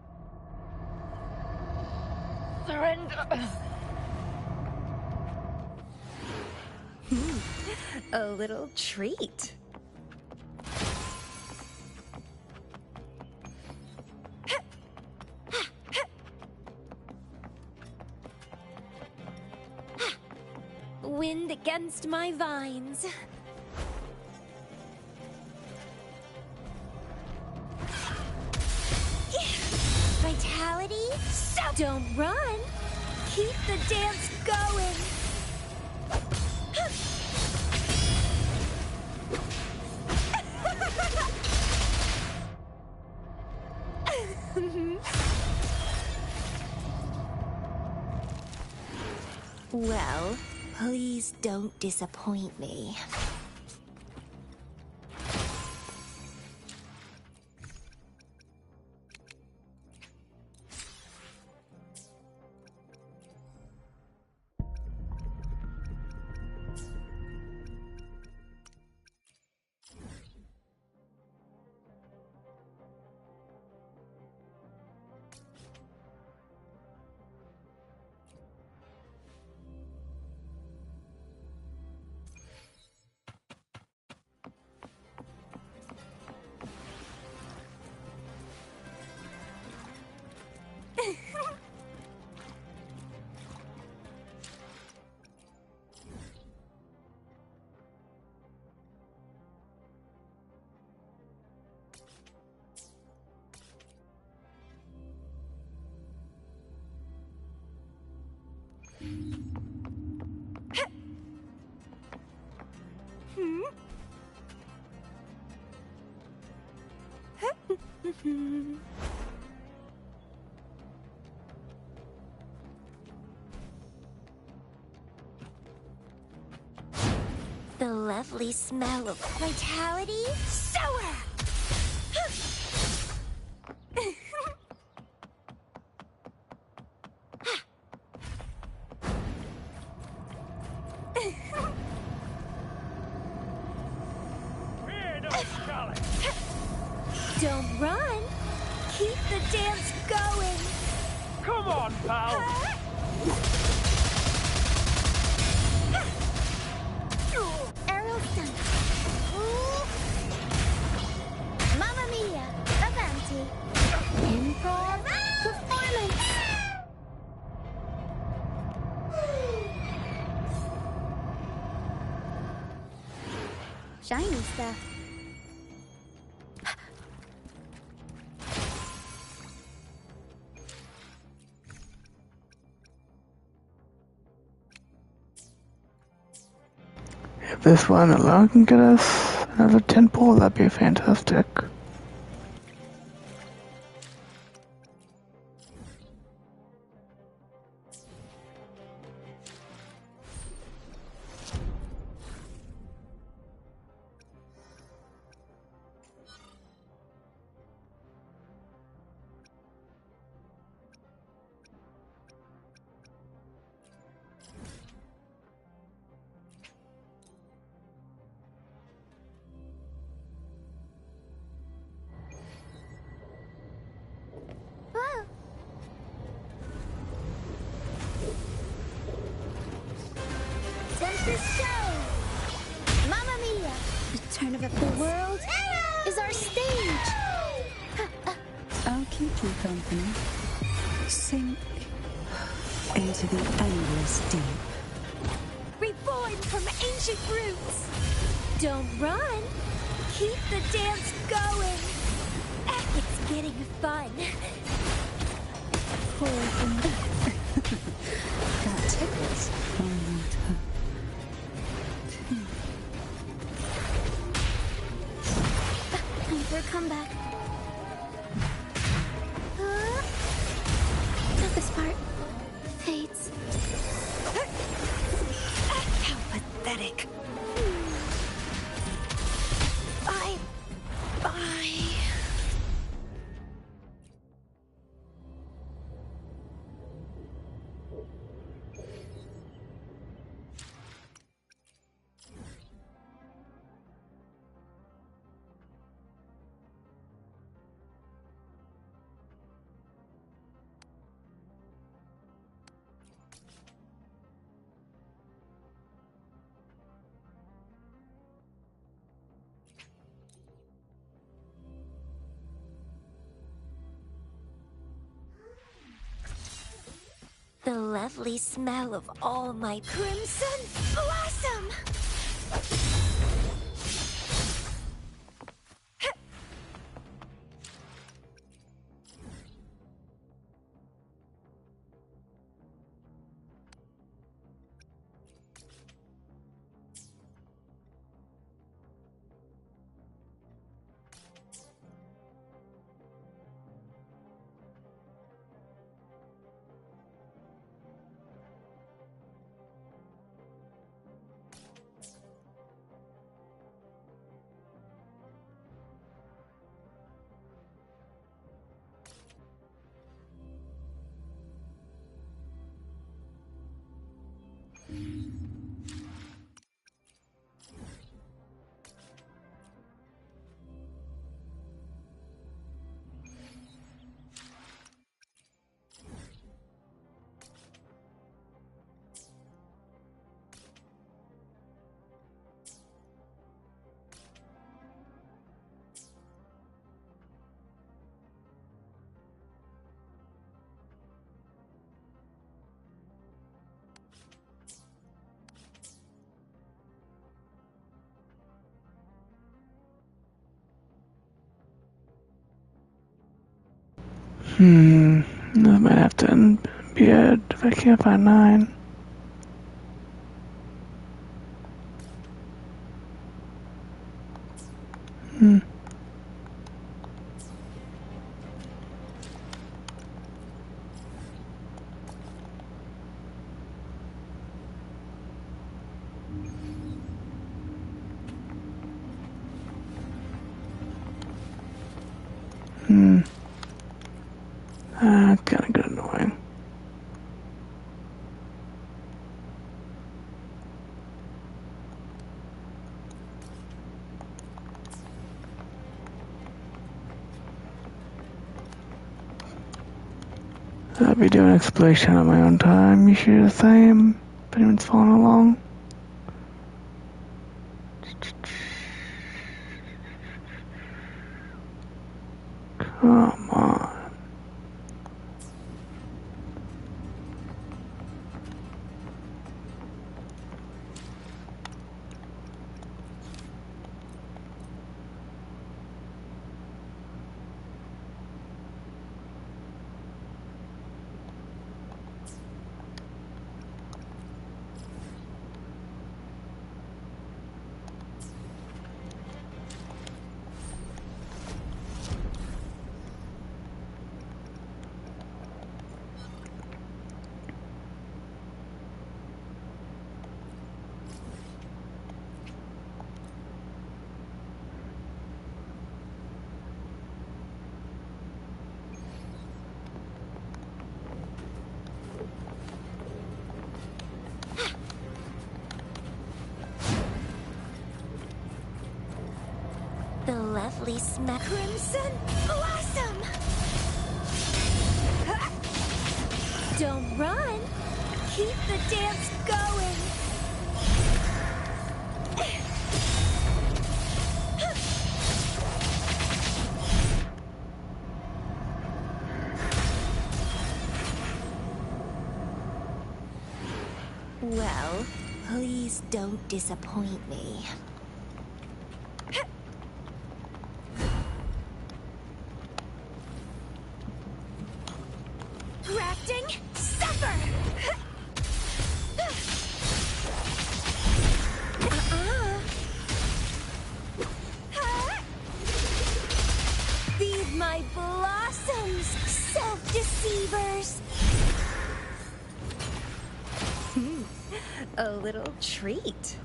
surrender. A little treat. Wind against my vines. Vitality? So don't run. Keep the dance going. Well, please don't disappoint me. The lovely smell of vitality sour! Don't run! Keep the dance going! Come on, pal! Aerial stunt. Mamma mia! Avanti! Improv performance! Shiny stuff. If this one alone can get us another 10 pull, that'd be fantastic. Whoa! Tempest show! Mamma mia! The turn of the world is our stage! I'll keep you company. Sink into the endless deep. Reborn from ancient roots! Don't run! Keep the dance going! It's getting fun! That tickles. Time for a comeback. Toughest part fades. How pathetic! Bye! The lovely smell of all my crimson blossom! That might have to be it if I can't find 9. Kinda get annoying. I'll be doing exploration on my own time. You should do the same if anyone's following along. Come on. The lovely smell. Crimson Blossom! Don't run! Keep the dance going! Well, please don't disappoint me. Grafting, suffer! Feed my blossoms, self-deceivers! A little treat.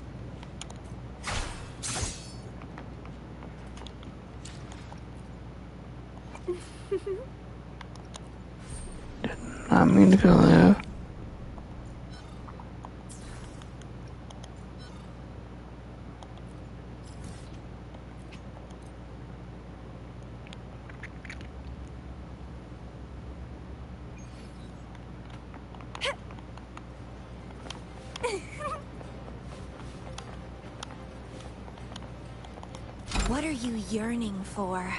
I mean to go there. What are you yearning for?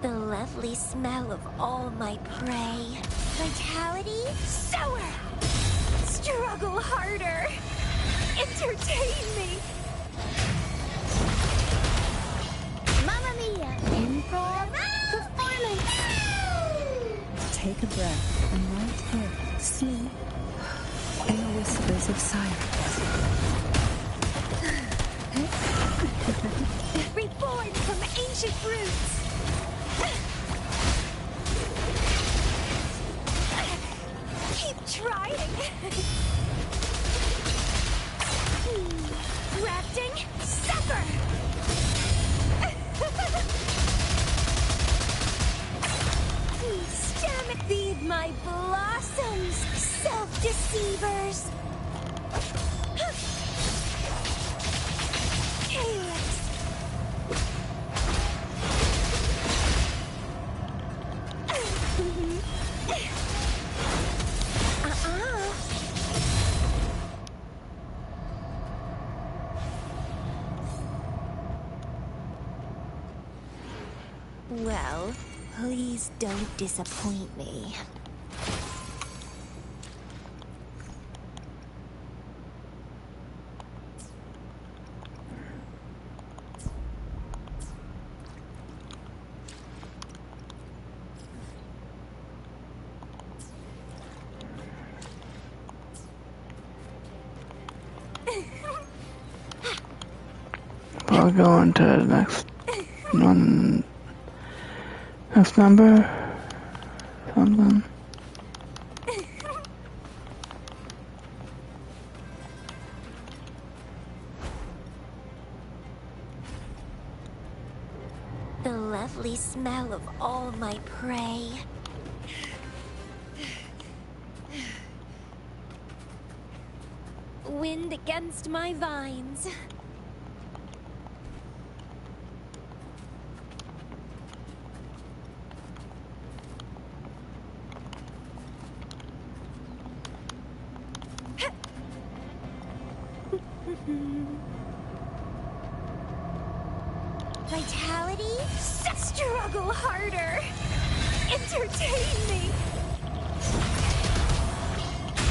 The lovely smell of all my prey. Vitality? Sower! Struggle harder! Entertain me! Mamma mia! Improv performance! Take a breath and right here, sleep in the whispers of silence. Reborn from ancient roots! Keep trying! Grafting, suffer! Stem it! Feed my blossoms, self-deceivers! Calyx! Well, please don't disappoint me. I'll go on to the next one. Next number. Something. The lovely smell of all my prey. Wind against my vines. Vitality? Struggle harder! Entertain me!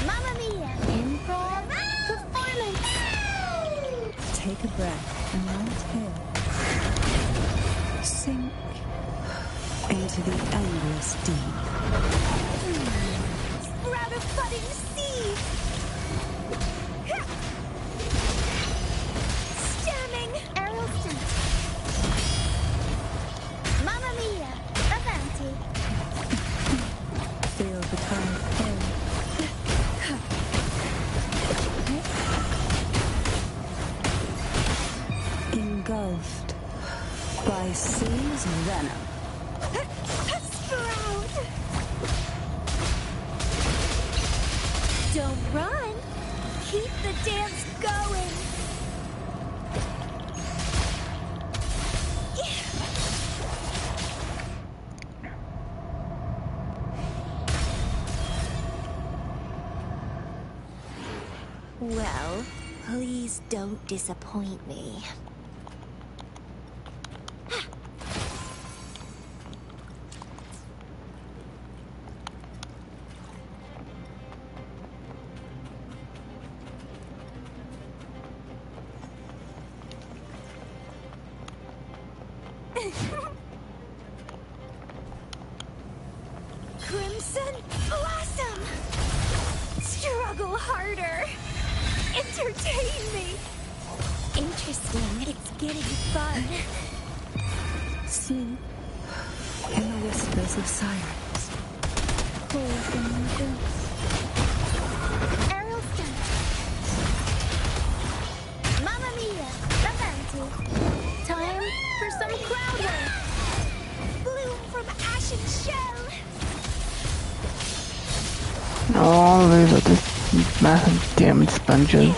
Mamma mia! Improv performance! Take a breath and right here. Sink into the endless deep. Sprout of budding seed! Stemming! Aerial stunt! Mamma mia! Avanti! Feel the tide flow. Engulfed by sea's venom. Sprout! Don't run! Keep the dance going! Well, please don't disappoint me. Crimson Blossom! Struggle harder! Entertain me! Interesting. It's getting fun. Sleep in the whispers of silence. Call from your ghost. Aerial stunt. Mamma mia! Avanti! Time for some crowd work! Bloom from ashen shell! All these are just massive damage sponges.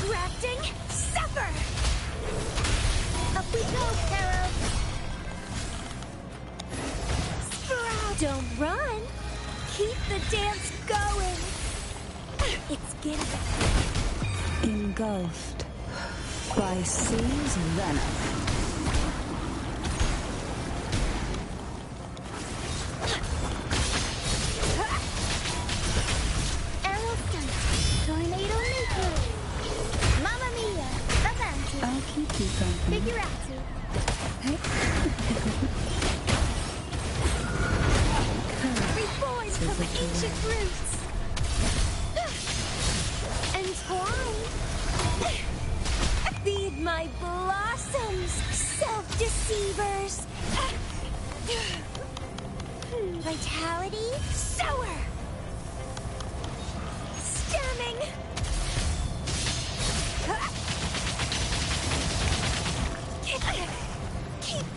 Grafting, suffer! Up we go, Caro! Sprout! Don't run! Keep the dance going! It's getting... Engulfed by sea's venom. Aerial stunt! Tornado maker! Mamma mia! Avanti! I'll keep you company. Figurati! Reborn from ancient roots! Entwine! Feed my blossoms, self-deceivers! Vitality? Sower! Stemming! Keep...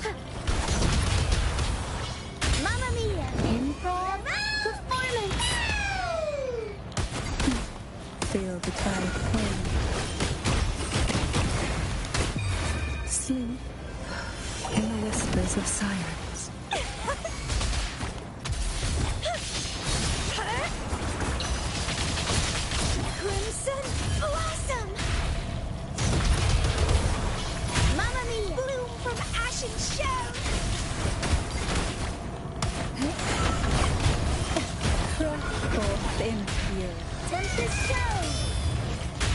Mamma mia! Improv performance! Feel the tide flow. Sleep in the whispers of silence. Crimson Blossom! Mamma mia! Bloom from ashen shell! Crush forth in fury. Tempest show!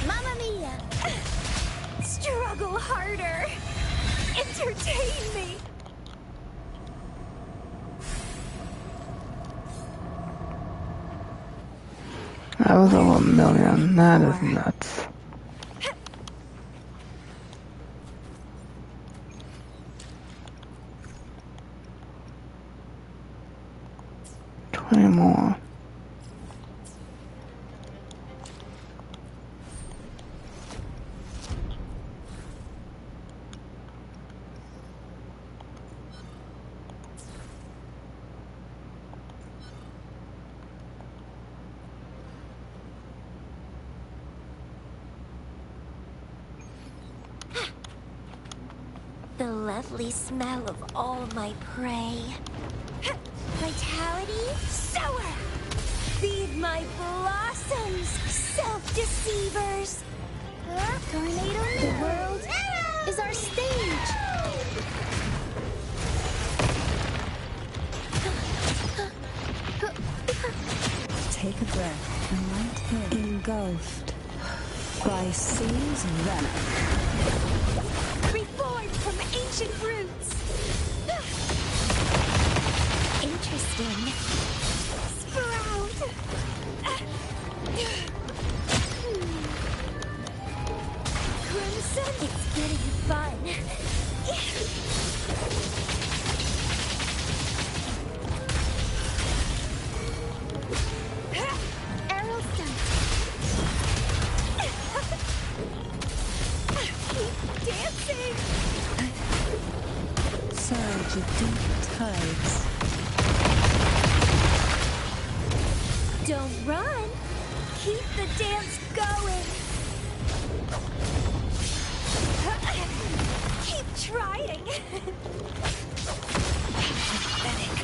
Mamma mia! Struggle harder! Entertain me! That was over 1 million. That is nuts. The lovely smell of all my prey. Vitality, sower! Feed my blossoms, self-deceivers! Tornado, the world is our stage! Take a breath and light here. Engulfed by sea's venom. Reborn from ancient roots! Interesting. Sprout! Crimson, it's getting fun. Arrow stunt. Keep dancing. Surge of deep tides. Don't run. Keep the dance going. Keep trying. Pathetic.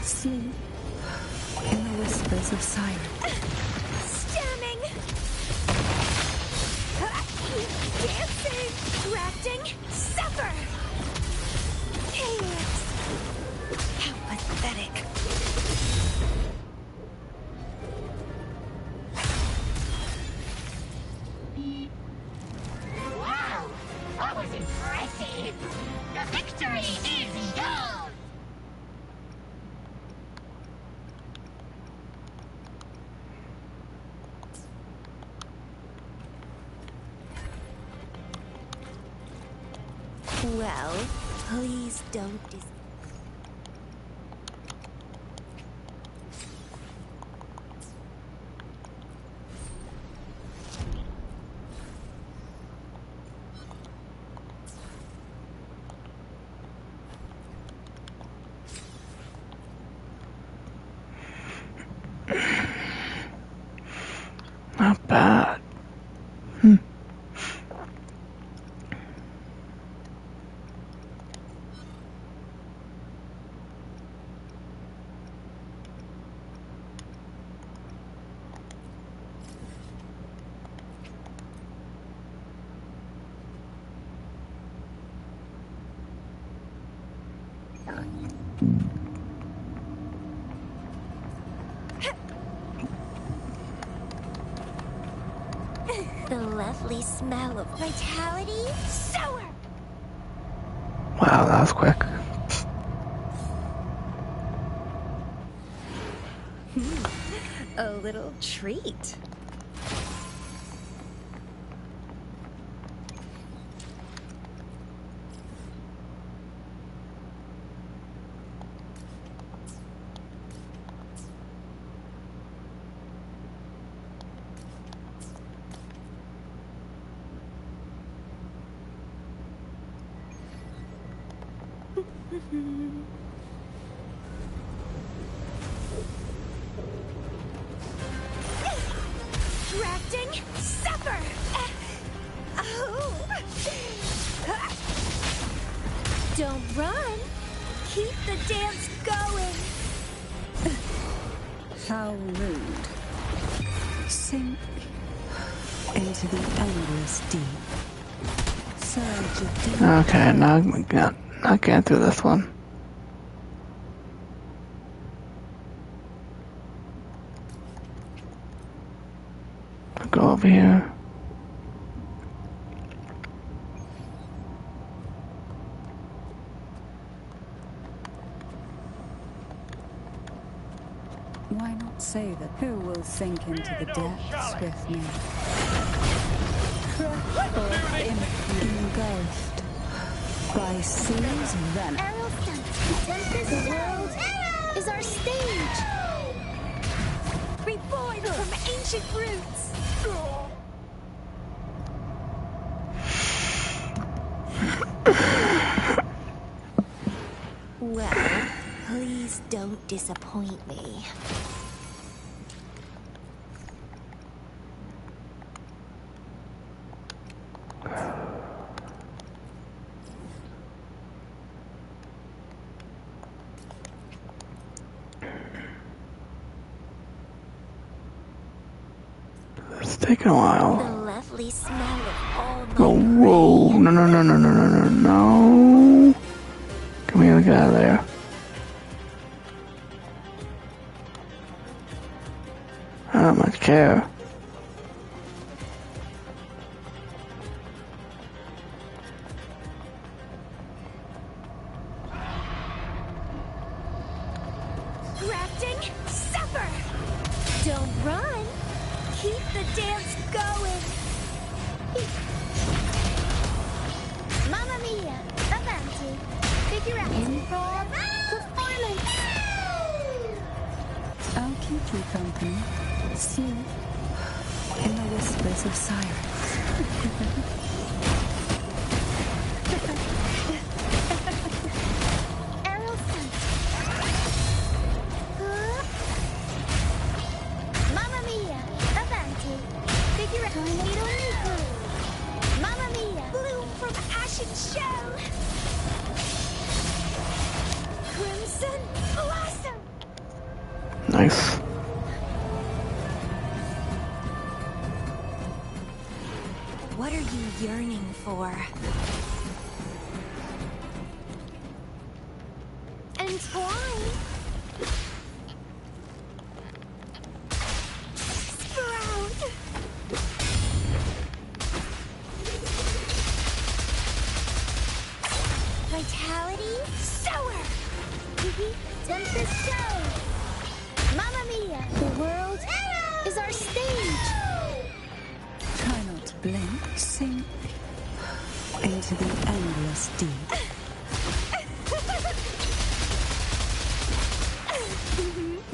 Sleep in the whispers of silence. Stemming. Keep dancing. Grafting. Suffer. Chaos. How pathetic. Wow! That was impressive! The victory is yours! Well, please don't Not bad. The lovely smell of vitality, sour. Wow, that was quick. A little treat. Drafting, suffer. Oh. Don't run. Keep the dance going. How rude. Sink into the endless deep. Surge of deep. Okay, now I'm not getting through this one. I'll go over here. Why not say that? Who will sink into the depths with me? Engulfed by sea's venom. Arrow stunt. The world is our stage. Reborn from ancient roots. Well, please don't disappoint me. taking a while. The lovely smell of all my Oh, whoa. No, no, no, no, no, no, no, no. Come here, get out of there. I don't much care. Grafting, suffer! Don't run! Keep the dance going! Mamma mia! Avanti! Figure out improv performance! I'll keep you company. Sleep in the whispers of silence. Aerial sight. Mamma mia! Avanti! Figure out tornado nuclear! Mamma mia! Bloom from ashen shell! Crimson blossom! Nice. What are you yearning for? Entwine! Sprout! Vitality? Sower! Tempest show! Mamma mia! The world is our stage! Try not to blink. Sink into the endless deep.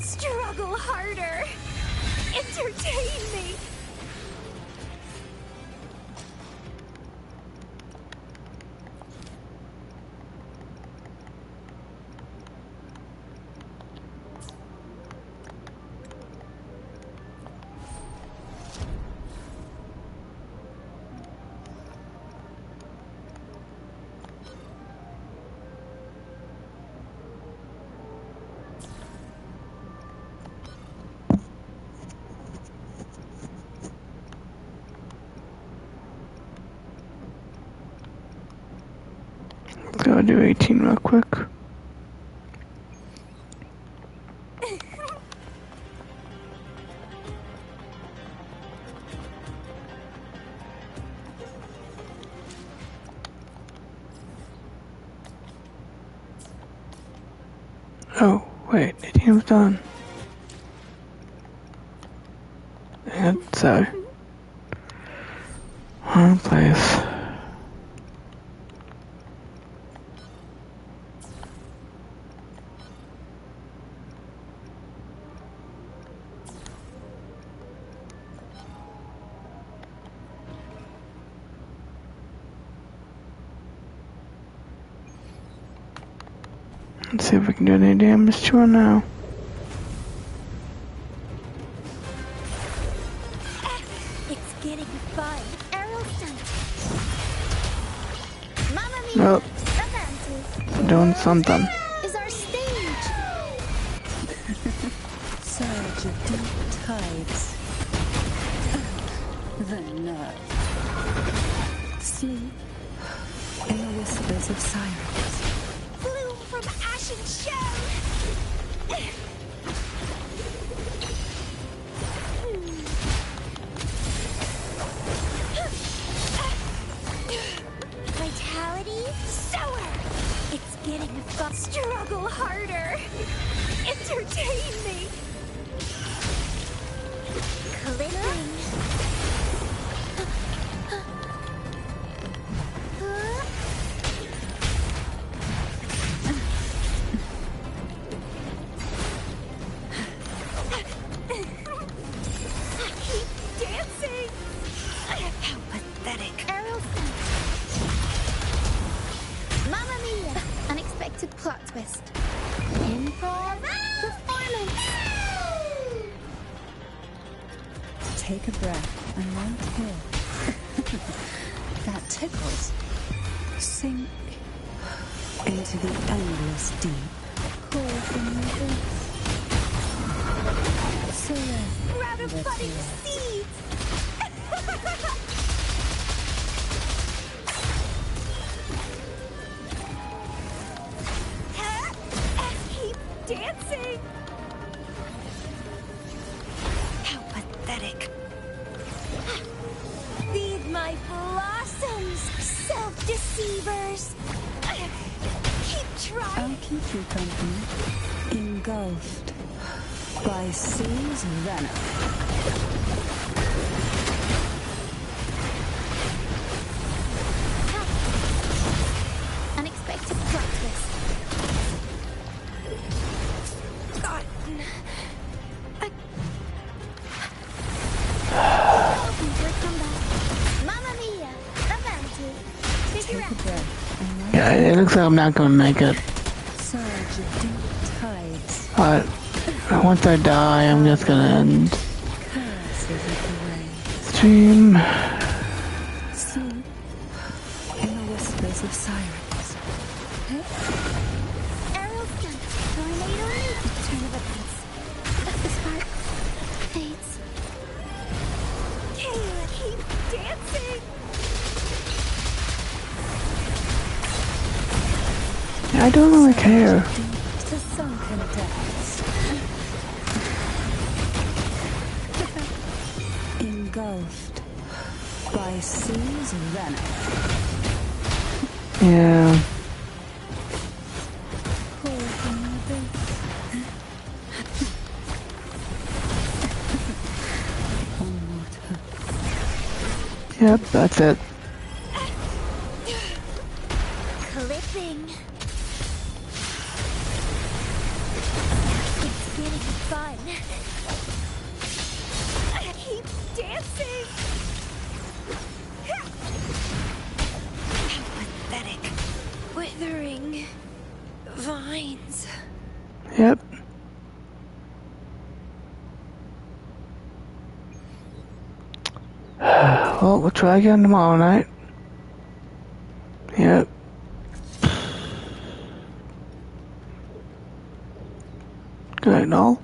Struggle harder! Entertain me! Gotta do 18 real quick. Oh, wait, 18 was done. And so, one place. Let's see if we can do any damage to her now. It's getting fun. Aerial sight. Mamma mia! Well, Avanti! doing something. Is our stage! Surge of deep tides. The nerve. Sleep in the whispers of silence. Bloom from ashen shell! Vitality? Sower! It's getting fun. Struggle harder! Entertain me! Clipping! Keep dancing! How pathetic! Aerial sight. Mamma mia! Unexpected plot twist. Improv performance. Take a breath and right here. That tickles. Sink into the endless deep. Call from your boots. Surrender. Grab a budding seed. Keep dancing! How pathetic. Feed my blossoms, self-deceivers! Keep trying! I'll keep you company. Engulfed by sea's venom. Unexpected plot twist. Forgotten. Hoping for a comeback. Mamma mia! Divinity. Figure out. Yeah, it looks like I'm not gonna make it. Surge of deep tides. But once I die, I'm just gonna end Curses of the rain. stream. Sleep in the whispers of sirens. Arrow stunt. Tornado leap. Turn of events. The spark fades. Kayla, keep dancing! I don't really care. To sunken depths. Engulfed by sea's venom. Yeah. Pull from the abyss. On water. Yep, that's it. Clipping. It's getting fun. Keep dancing. How pathetic. Withering vines. Yep. Well, we'll try again tomorrow night. Yep. Good night, Noel.